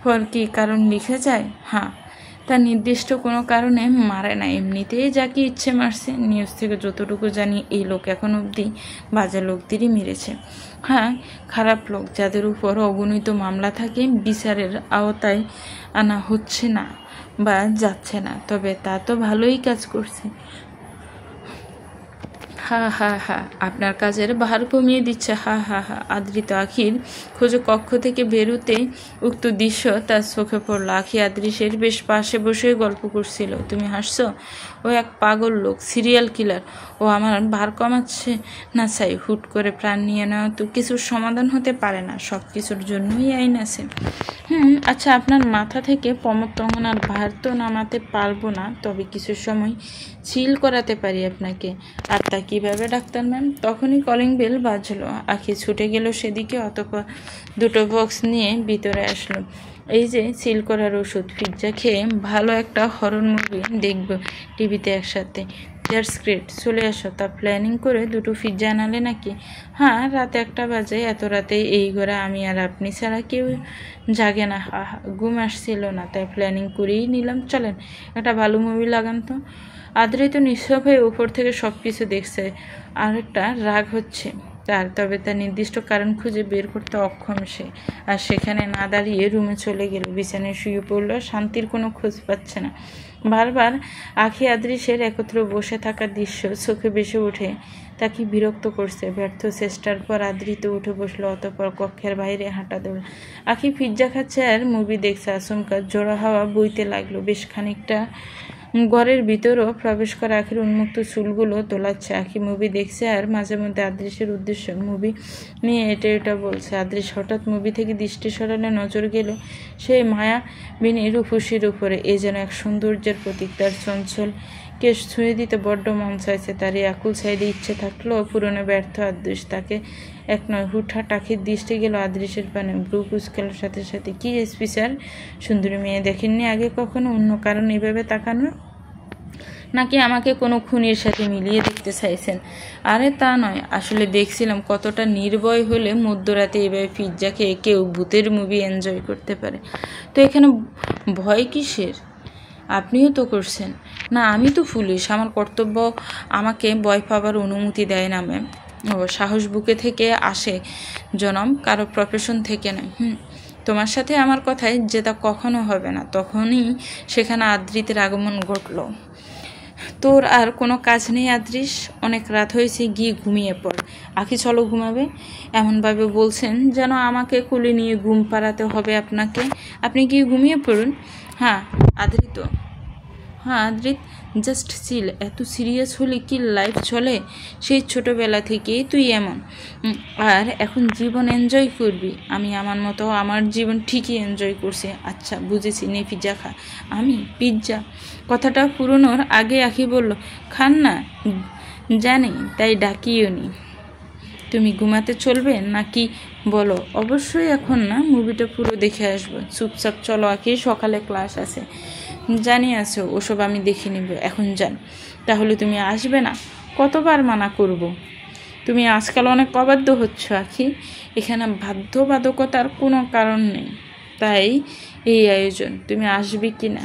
পর কি কারণ লিখে যায়? হ্যাঁ, তার নির্দিষ্ট কোনো কারণে মারে না, এমনিতেই যাকে ইচ্ছে মারছে। নিউজ থেকে যতটুকু জানি এই লোক এখন অবধি বাজে লোকদেরই মেরেছে। হ্যাঁ, খারাপ লোক যাদের উপর অগণিত মামলা থাকে, বিচারের আওতায় আনা হচ্ছে না বা যাচ্ছে না, তবে তা তো ভালোই কাজ করছে। হা হা হা, আপনার কাজের ভার কমিয়ে দিচ্ছে, হা হা হা। আদ্রিত আখির খোঁজে কক্ষ থেকে বেরোতে উক্ত দৃশ্য তার চোখে পড়লো। আখি আদৃশের বেশ পাশে বসে গল্প করছিল। তুমি হাসছো? ও এক পাগল লোক, সিরিয়াল কিলার। ও আমার ভার কমাচ্ছে না চাই। হুট করে প্রাণ নিয়ে নেওয়া তো কিছুর সমাধান হতে পারে না, সব কিছুর জন্যই আইন আছে। আচ্ছা, আপনার মাথা থেকে প্রমোত্তঙ্গনার ভার তো নামাতে পারবো না, তবে কিছু সময় চিল করাতে পারি আপনাকে। আর তা কীভাবে ডাক্তার ম্যাম? তখনই কলিং বেল বাজলো। আখি ছুটে গেল সেদিকে, অতঃপর দুটো বক্স নিয়ে ভিতরে আসলো। এই যে চিল করার ওষুধ, পিৎজা খেয়ে ভালো একটা হরর মুভি দেখবো টিভিতে একসাথে। দ্যাটস গ্রেট, চলে আসো। তা প্ল্যানিং করে দুটো পিৎজা আনালে নাকি? হ্যাঁ, রাত 1টা বাজে। এত রাতে এই ঘরে আমি আর আপনি ছাড়া কেউ জাগে না। ঘুম আসছিল না, তাই প্ল্যানিং করেই নিলাম। চলেন একটা ভালো মুভি লাগান তো। আদ্রিত নিঃসব হয়ে উপর থেকে সব কিছু দেখছে, আর একটা রাগ হচ্ছে তার, তবে তার নির্দিষ্ট কারণ খুঁজে বের করতে অক্ষম সে। আর সেখানে না দাঁড়িয়ে রুমে চলে গেল, বিছানায় শুয়ে পড়ল। শান্তির কোনো খোঁজ পাচ্ছে না। বারবার আখি আদৃশের একত্র বসে থাকার দৃশ্য চোখে ভেসে ওঠে, তাকে বিরক্ত করছে। ব্যর্থ চেষ্টার পর আদৃত উঠে বসলো, অতঃপর কক্ষের বাইরে হাঁটা দিল। আখি পিৎজা খাচ্ছে আর মুভি দেখছে। আচমকা জোড়া হাওয়া বইতে লাগলো। বেশ খানিকটা ঘরের ভিতরও প্রবেশ করে আখির উন্মুক্ত চুলগুলো দোলাচ্ছে। আখি মুভি দেখছে আর মাঝে মধ্যে আদৃশের উদ্দেশ্য মুভি নিয়ে এটা বলছে। আদৃশ হঠাৎ মুভি থেকে দৃষ্টি সরালে নজর গেল সেই মায়াবিনী রূপসীর উপরে। এ যেন এক সৌন্দর্যের প্রতীক। তার চঞ্চল কেশ ছুঁয়ে দিতে বড্ড মন চাইছে। তার এই আকুল সাইডে ইচ্ছে থাকলেও পূরণে ব্যর্থ আদৃশ। তাকে এক নয় হুটহাট আখির দৃষ্টি গেল আদৃশের পানে। ব্রু কুচকালোর সাথে সাথে, কি স্পেশাল সুন্দরী মেয়ে দেখেননি আগে কখনো? অন্য কারণ এভাবে তাকানো, নাকি আমাকে কোনো খুনির সাথে মিলিয়ে দেখতে চাইছেন? আরে তা নয়, আসলে দেখছিলাম কতটা নির্ভয় হলে মধ্যরাতে এভাবে পিৎজা খেয়ে কেউ ভূতের মুভি এনজয় করতে পারে। তো এখানে ভয় কিসের? আপনিও তো করছেন না? আমি তো পুলিশ, আমার কর্তব্য আমাকে ভয় পাবার অনুমতি দেয় না ম্যাম। ও সাহস বুকে থেকে আসে জনম, কারো প্রফেশন থেকে নয়। তোমার সাথে আমার কথায় যেটা কখনো হবে না। তখনই সেখানে আদৃতের আগমন ঘটল। তোর আর কোনো কাজ নেই আদৃশ? অনেক রাত হয়েছে, গিয়ে ঘুমিয়ে পড়। আখি চলো ঘুমাবে, এমনভাবে বলছেন যেন আমাকে কোলে নিয়ে ঘুম পাড়াতে হবে আপনাকে। আপনি গিয়ে ঘুমিয়ে পড়ুন। হ্যাঁ আদৃত, জাস্ট চিল। এত সিরিয়াস হলে কি লাইফ চলে? সেই ছোটবেলা থেকেই তুই এমন, আর এখন জীবন এনজয় করবি। আমি আমার মতো আমার জীবন ঠিকই এনজয় করছি। আচ্ছা বুঝেছি, নে পিৎজা খা। আমি পিৎজা? কথাটা পুরোনোর আগে আখি বলল, খান না। জানি, তাই ডাকিও নি। তুমি ঘুমাতে চলবে নাকি বলো? অবশ্যই এখন না, মুভিটা পুরো দেখে আসবো। চুপচাপ চলো আখি, সকালে ক্লাস আছে। জানি আছো, ওসব আমি দেখে নিব। এখন যান। তাহলে তুমি আসবে না? কতবার মানা করব? তুমি আজকাল অনেক অবাধ্য হচ্ছ আখি। এখানে বাধ্যবাধকতার কোনো কারণ নেই, তাই এই আয়োজন। তুমি আসবে কি না?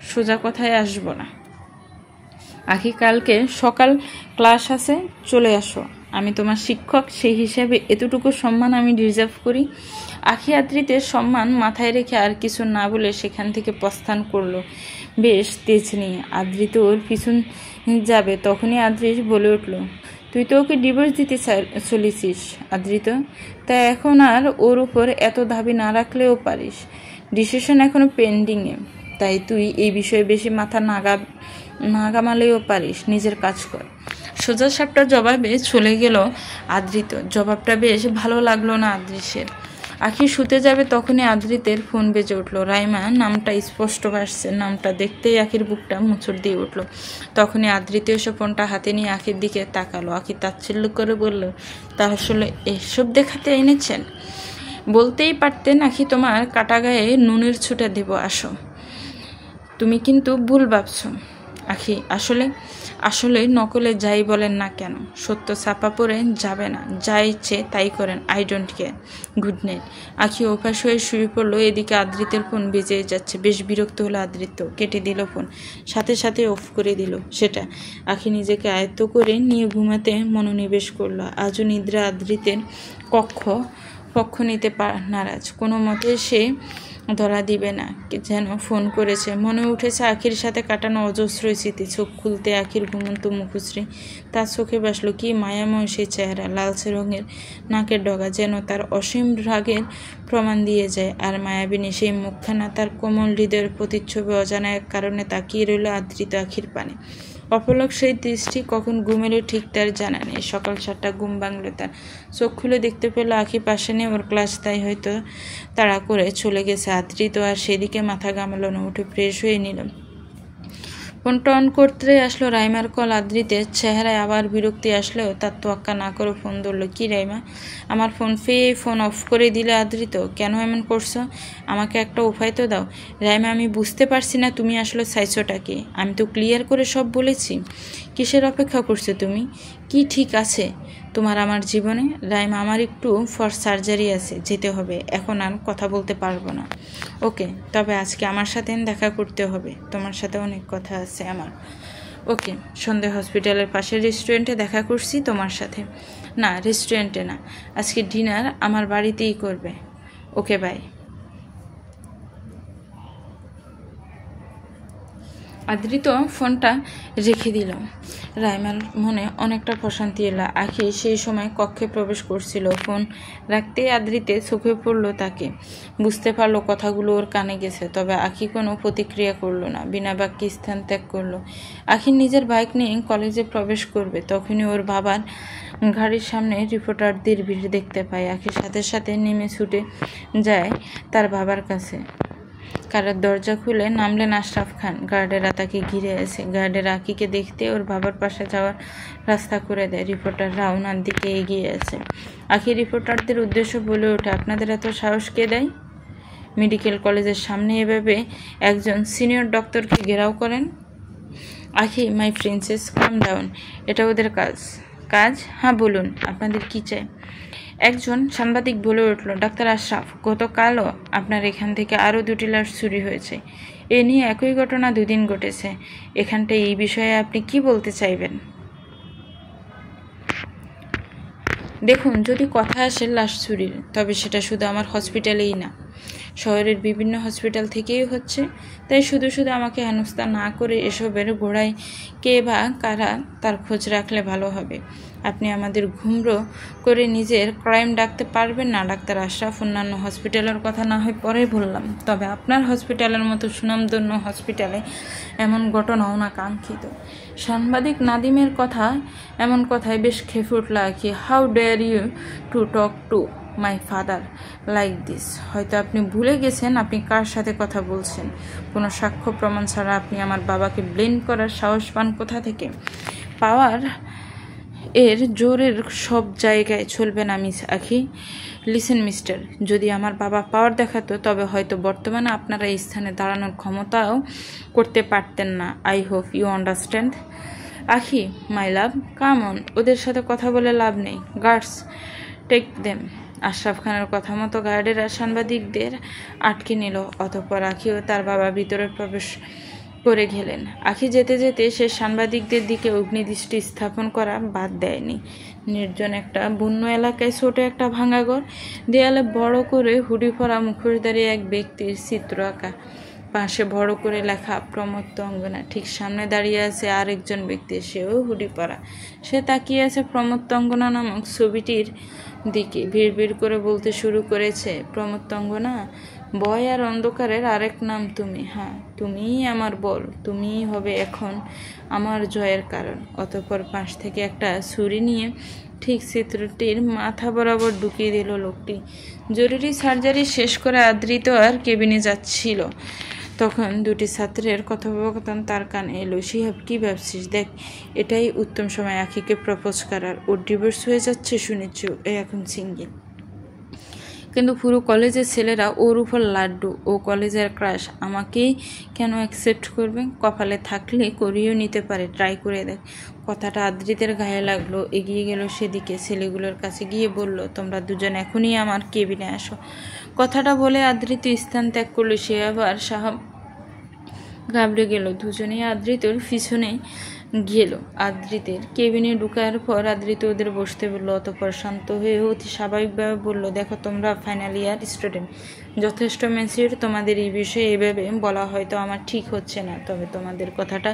সোজা কথায় আসবো না আখি। কালকে সকাল ক্লাস আছে, চলে আসো। আমি তোমার শিক্ষক, সেই হিসাবে এতটুকু সম্মান আমি ডিজার্ভ করি। আখি আদৃতের সম্মান মাথায় রেখে আর কিছু না বলে সেখান থেকে প্রস্থান করলো বেশ তেজ নিয়ে। আদৃত ওর পিছন যাবে, তখনই আদৃশ বলে উঠল, তুই তো ওকে ডিভোর্স দিতে চলেছিস আদৃত। তাই এখন আর ওর উপর এত দাবি না রাখলেও পারিস। ডিসিশন এখনো পেন্ডিংয়ে, তাই তুই এই বিষয়ে বেশি মাথা নাগামালেও পারিস। নিজের কাজ কর। সোজা সাপটা জবাবে চলে গেল আদৃত। জবাবটা বেশ ভালো লাগলো না আদৃশের। আখি শুতে যাবে, তখনই আদৃতের ফোন বেজে উঠলো। রাইমা নামটা স্পষ্ট ভাসছে। নামটা দেখতেই আখির বুকটা মুচড় দিয়ে উঠলো। তখনই আদৃত এসে ফোনটা হাতে নিয়ে আখির দিকে তাকালো। আখি তাচ্ছিল্য করে বলল, তা আসলে এসব দেখাতে এনেছেন? বলতেই পারতেন আখি, তোমার কাটা গায়ে নুনের ছুটা দেব, আসো। তুমি কিন্তু ভুল ভাবছো আখি। আসলে নকলে যাই বলেন না কেন, সত্য চাপা পড়ে যাবে না। যা ইচ্ছে তাই করেন, I don't care. Good night. আখি অভ্যাস হয়ে শুয়ে পড়লো। এদিকে আদৃতের ফোন বেজে যাচ্ছে। বেশ বিরক্ত হলো আদৃত, কেটে দিল ফোন, সাথে সাথে অফ করে দিল সেটা। আখি নিজেকে আয়ত্ত করে নিয়ে ঘুমাতে মনোনিবেশ করলো। আজও নিদ্রা আদৃতের পক্ষ নিতে নারাজ। কোনো মতে সে ধরা দিবে না যেন ফোন করেছে। মনে উঠেছে আখির সাথে কাটানো অজস্র স্মৃতি। চোখ খুলতে আখির ঘুমন্ত মুখশ্রী, তার চোখে বাসলো কি মায়াময় সেই চেহারা, লালচে রঙের নাকের ডগা যেন তার অসীম রাগের প্রমাণ দিয়ে যায়। আর মায়াবিনী সেই মুখখানা, তার কোমল হৃদয়ের প্রতিচ্ছবি অজানা এক কারণে তাকিয়ে রইল আদৃত আখির পানে। অপলক সেই দৃষ্টি কখন ঘুম এলো ঠিক তার জানা নেই। সকাল 7টা ঘুম ভাঙল তার। চোখ খুলে দেখতে পেল আখি পাশে নেই, ওর ক্লাস, তাই হয়তো তাড়া করে চলে গেছে। আদৃত আর সেদিকে মাথা ঘামালো না, উঠে ফ্রেশ হয়ে নিল। ফোনটা অন করতে আসলো রাইমার কল। আদৃতের চেহারায় আবার বিরক্তি আসলেও তার তোয়াক্কা না করে ফোন ধরলো। কি রাইমা, আমার ফোন পেয়ে ফোন অফ করে দিলে? আদৃত, কেন এমন করছো? আমাকে একটা উপায় তো দাও। রাইমা, আমি বুঝতে পারছি না তুমি আসলে চাইছোটা কি। আমি তো ক্লিয়ার করে সব বলেছি। কিসের অপেক্ষা করছো তুমি? কি ঠিক আছে তোমার আমার জীবনে? রাইমা, আমার একটু ফর সার্জারি আছে, যেতে হবে, এখন আর কথা বলতে পারবো না। ওকে, তবে আজকে আমার সাথে দেখা করতে হবে, তোমার সাথে অনেক কথা আছে আমার। ওকে, সন্ধ্যা হসপিটালের পাশের রেস্টুরেন্টে দেখা করছি তোমার সাথে। না, রেস্টুরেন্টে না, আজকে ডিনার আমার বাড়িতেই করবে। ওকে, বাই। আদৃত ফোনটা রেখে দিল। রাইমার মনে অনেকটা প্রশান্তি এলো। আখি সেই সময় কক্ষে প্রবেশ করছিল। ফোন রাখতেই আদৃতে চোখে পড়ল তাকে। বুঝতে পারলো কথাগুলো ওর কানে গেছে, তবে আখি কোনো প্রতিক্রিয়া করলো না, বিনা বাক্যে স্থান ত্যাগ করলো। আখি নিজের বাইক নিয়ে কলেজে প্রবেশ করবে, তখনই ওর বাবার গাড়ির সামনে রিপোর্টারদের ভিড় দেখতে পায়। আখির সাথে সাথে নেমে ছুটে যায় তার বাবার কাছে। কারের দরজা খুলে নামলেন আশরাফ খান। গার্ডেরা তাকে ঘিরে আছে। গার্ডেরা আকিকে দেখতে ওর বাবার পাশে যাওয়ার রাস্তা করে দেয়। রিপোর্টাররা ওনার দিকে এগিয়ে আছে। আখি রিপোর্টারদের উদ্দেশ্য বলে ওঠে, আপনাদের এত সাহস কে দেয়? মেডিকেল কলেজের সামনে এভাবে একজন সিনিয়র ডক্টরকে ঘেরাও করেন? আখি, মাই প্রিন্সেস, কাম ডাউন, এটা ওদের কাজ। কাজ? হ্যাঁ বলুন, আপনাদের কি চাই? একজন সাংবাদিক বলে উঠল, ডাক্তার আশরাফ, গতকালও আপনার এখান থেকে আরও 2টি লাশ চুরি হয়েছে। এ নিয়ে একই ঘটনা 2 দিন ঘটেছে। এখানটায় এই বিষয়ে আপনি কি বলতে চাইবেন? দেখুন, যদি কথা আসে লাশ চুরির, তবে সেটা শুধু আমার হসপিটালেই না, শহরের বিভিন্ন হসপিটাল থেকেই হচ্ছে। তাই শুধু শুধু আমাকে হেনস্থা না করে এসবের গোড়ায় কে বা কারা, তার খোঁজ রাখলে ভালো হবে। আপনি আমাদের ঘুমরো করে নিজের ক্রাইম ডাকতে পারবেন না ডাক্তার আশরাফ। অন্যান্য হসপিটালের কথা না হয় পরে বললাম, তবে আপনার হসপিটালের মতো সুনামধন্য হসপিটালে এমন ঘটনা অনাকাঙ্ক্ষিত। সাংবাদিক নাদিমের কথা, এমন কথায় বেশ খেপে উঠল Akhi. How dare you to talk to my father like this? হয়তো আপনি ভুলে গেছেন আপনি কার সাথে কথা বলছেন। কোনো সাক্ষ্য প্রমাণ ছাড়া আপনি আমার বাবাকে ব্লেম করার সাহস পান কোথা থেকে? পাওয়ার এর জোরের সব জায়গায় চলবে না মিস আখি। লিসেন মিস্টার, যদি আমার বাবা পাওয়ার দেখাতো, তবে হয়তো বর্তমানে আপনারা এই স্থানে দাঁড়ানোর ক্ষমতাও করতে পারতেন না। I hope you understand. Akhi, my love, come on, ওদের সাথে কথা বলে লাভ নেই। Guards, take them. আশরাফ খানের কথা মতো গার্ডেরা সাংবাদিকদের আটকে নিল। অতঃপর আখিও তার বাবা ভিতরে প্রবেশ করে গেলেন। আখি যেতে যেতে সে সাংবাদিকদের দিকে অগ্নিদৃষ্টি স্থাপন করা বাদ দেয়নি। নির্জন একটা বন্য এলাকায় ছোট একটা ভাঙা ঘর, দেয়ালে বড় করে হুডি পরা মুখোশধারী এক ব্যক্তির চিত্র আঁকা, পাশে বড় করে লেখা প্রমত্ত অঙ্গনা। ঠিক সামনে দাঁড়িয়ে আছে আরেকজন ব্যক্তি, সেও হুডি পরা। সে তাকিয়ে আছে প্রমত্ত অঙ্গনা নামক ছবিটির দিকে। ভিড় করে বলতে শুরু করেছে, প্রমত্ত অঙ্গনা, ভয় আর অন্ধকারের আরেক নাম তুমি। হ্যাঁ, তুমিই আমার বল, তুমিই হবে এখন আমার জয়ের কারণ। অতঃপর পাশ থেকে একটা ছুরি নিয়ে ঠিক চিত্রটির মাথা বরাবর ঢুকিয়ে দিল লোকটি। জরুরি সার্জারি শেষ করে আদৃত আর কেবিনে যাচ্ছিল। তখন 2টি ছাত্রের কথোপকথন তার কানে এলো। শিহাব, কি ভাবছিস? দেখ, এটাই উত্তম সময় আখিকে প্রপোজ করার। ওর ডিভোর্স হয়ে যাচ্ছে শুনেছি, ও এখন সিঙ্গেল। কিন্তু পুরো কলেজের ছেলেরা ওর উপর লাড্ডু। ও কলেজের ক্রাশ, আমাকেই কেন অ্যাকসেপ্ট করবে? কপালে থাকলে করিয়েও নিতে পারে, ট্রাই করে দেখ। কথাটা আদৃতের গায়ে লাগলো। এগিয়ে গেল সেদিকে, ছেলেগুলোর কাছে গিয়ে বলল, তোমরা দুজন এখনই আমার কেবিনে আসো। কথাটা বলে আদৃত স্থান ত্যাগ করলো। সে আবার সাহাব ঘাবড়ে গেল। দুজনেই আদৃতর পিছনে গেল। আদ্রিতের কেবিনে ঢুকার পর আদ্রিত ওদের বসতে বললো। অতঃপর শান্ত হয়ে অতি স্বাভাবিকভাবে বলল, দেখো তোমরা ফাইনাল ইয়ার স্টুডেন্ট, যথেষ্ট ম্যাচিউর। তোমাদের এই বিষয়ে এভাবে বলা হয়তো আমার ঠিক হচ্ছে না, তবে তোমাদের কথাটা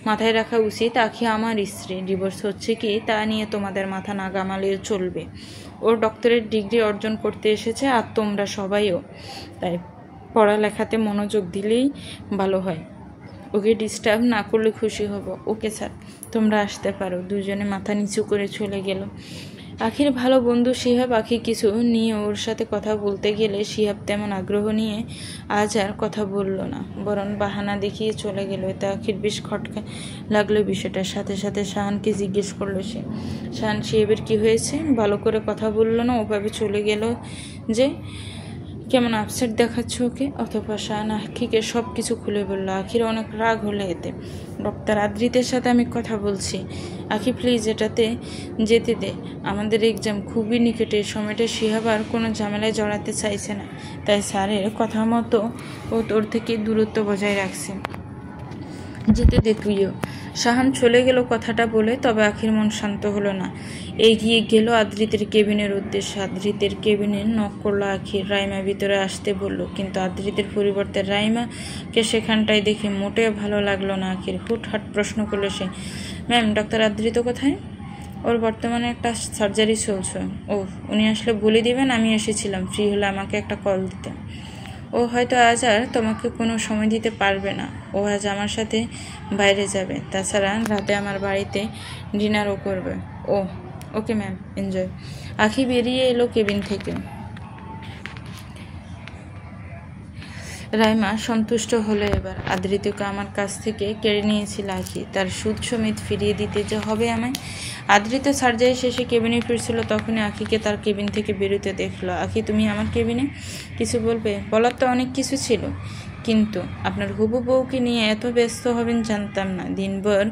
মাথায় রাখা উচিত। আখি আমার স্ত্রী, ডিভোর্স হচ্ছে কি তা নিয়ে তোমাদের মাথা না ঘামালেও চলবে। ওর ডক্টরেট ডিগ্রি অর্জন করতে এসেছে, আর তোমরা সবাইও, তাই পড়ালেখাতে মনোযোগ দিলেই ভালো হয়। ওকে ডিস্টার্ব না করলে খুশি হব। ওকে স্যার, তোমরা আসতে পারো। দুজনে মাথা নিচু করে চলে গেল। আখির ভালো বন্ধু শিহাব আখি কিছু নিয়ে ওর সাথে কথা বলতে গেলে শিহাব তেমন আগ্রহ নিয়ে আজ আর কথা বলল না, বরং বাহানা দেখিয়ে চলে গেল। এতে আখির বেশ খটকা লাগলো বিষয়টার। সাথে সাথে শাহানকে জিজ্ঞেস করলো সে, শাহান শিহাবের কি হয়েছে? ভালো করে কথা বলল না, ওভাবে চলে গেল যে কেমন আপসেট দেখাচ্ছে ওকে। অথবা শাহান আখিকে সব কিছু খুলে বলল। আখির অনেক রাগ হলো এতে। ডক্টর আদ্রিতের সাথে আমি কথা বলছি। আখি প্লিজ এটাতে যেতে দে, আমাদের এক্সাম খুবই নিকটে। এই সময়টা শিহাব আর কোনো ঝামেলায় জড়াতে চাইছে না, তাই স্যারের কথা মতো ও তোর থেকে দূরত্ব বজায় রাখছে। যেতে দে তুইও। শাহান চলে গেল কথাটা বলে। তবে আখির মন শান্ত হলো না। এগিয়ে গেল আদ্রিতের কেবিনের উদ্দেশ্যে। আদ্রিতের কেবিনে নক করলো আখির। রাইমা ভিতরে আসতে বলল, কিন্তু আদ্রিতের পরিবর্তে রাইমাকে সেখানটায় দেখে মোটেও ভালো লাগলো না আখির। হুটহাট প্রশ্ন করলো সে, ম্যাম ডক্টর আদ্রিত কোথায়? ওর বর্তমানে একটা সার্জারি চলছে। ও, উনি আসলে বলে দিবেন আমি এসেছিলাম, ফ্রি হলে আমাকে একটা কল দিতে। ও হয়তো আজ আর তোমাকে কোনো সময় দিতে পারবে না। ও আজ আমার সাথে বাইরে যাবে, তাছাড়া রাতে আমার বাড়িতে ডিনারও করবে। ও ওকে ম্যাম, এনজয়। আখি বেরিয়ে এলো কেবিন থেকে। রাইমা সন্তুষ্ট হলো এবার। আদ্রিতকে আমার কাছ থেকে কেড়ে নিয়েছিল আখি, তার সুদ সমেত ফিরিয়ে দিতে যে হবে আমায়। আদ্রিত সার্জারি শেষে কেবিনে ফিরছিল, তখনই আখিকে তার কেবিন থেকে বেরোতে দেখলো। আখি, তুমি আমার কেবিনে? কিছু বলবে? বলার তো অনেক কিছু ছিল, কিন্তু আপনার হবু বউকে নিয়ে এত ব্যস্ত হবেন জানতাম না। দিনভর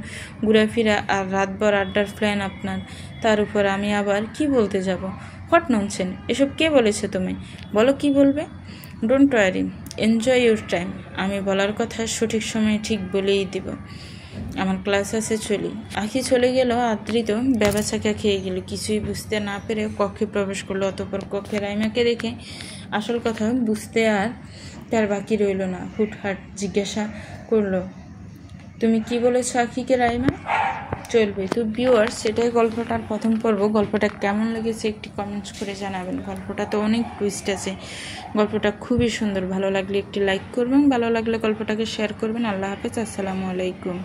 ঘোরাফেরা আর রাতভর আড্ডার প্ল্যান আপনার, তার উপর আমি আবার কি বলতে যাব? হোয়াট ননসেন্স, এসব কে বলেছে তুমি? বলো কি বলবে। Don't worry, enjoy your time. আমি বলার কথা সঠিক সময়ে ঠিক বলেই দিব। আমার ক্লাস আছে, চলি। আখি চলে গেল। আদ্রিত ব্যবসাকে খেয়ে গেল। কিছুই বুঝতে না পেরে কক্ষে প্রবেশ করলো। অতঃপর কক্ষে রাইমাকে দেখে আসল কথা বুঝতে আর তার বাকি রইল না। হুটহাট জিজ্ঞাসা করলো, তুমি কি বলেছো আখিকে রাইমা? চলবে তো ভিউয়ার্স, সেটাই গল্পটার প্রথম পর্ব। গল্পটা কেমন লেগেছে একটি কমেন্টস করে জানাবেন। গল্পটা তো অনেক টুইস্ট আছে, গল্পটা খুবই সুন্দর। ভালো লাগলে একটি লাইক করবেন, ভালো লাগলে গল্পটাকে শেয়ার করবেন। আল্লাহ হাফেজ, আসসালামু আলাইকুম।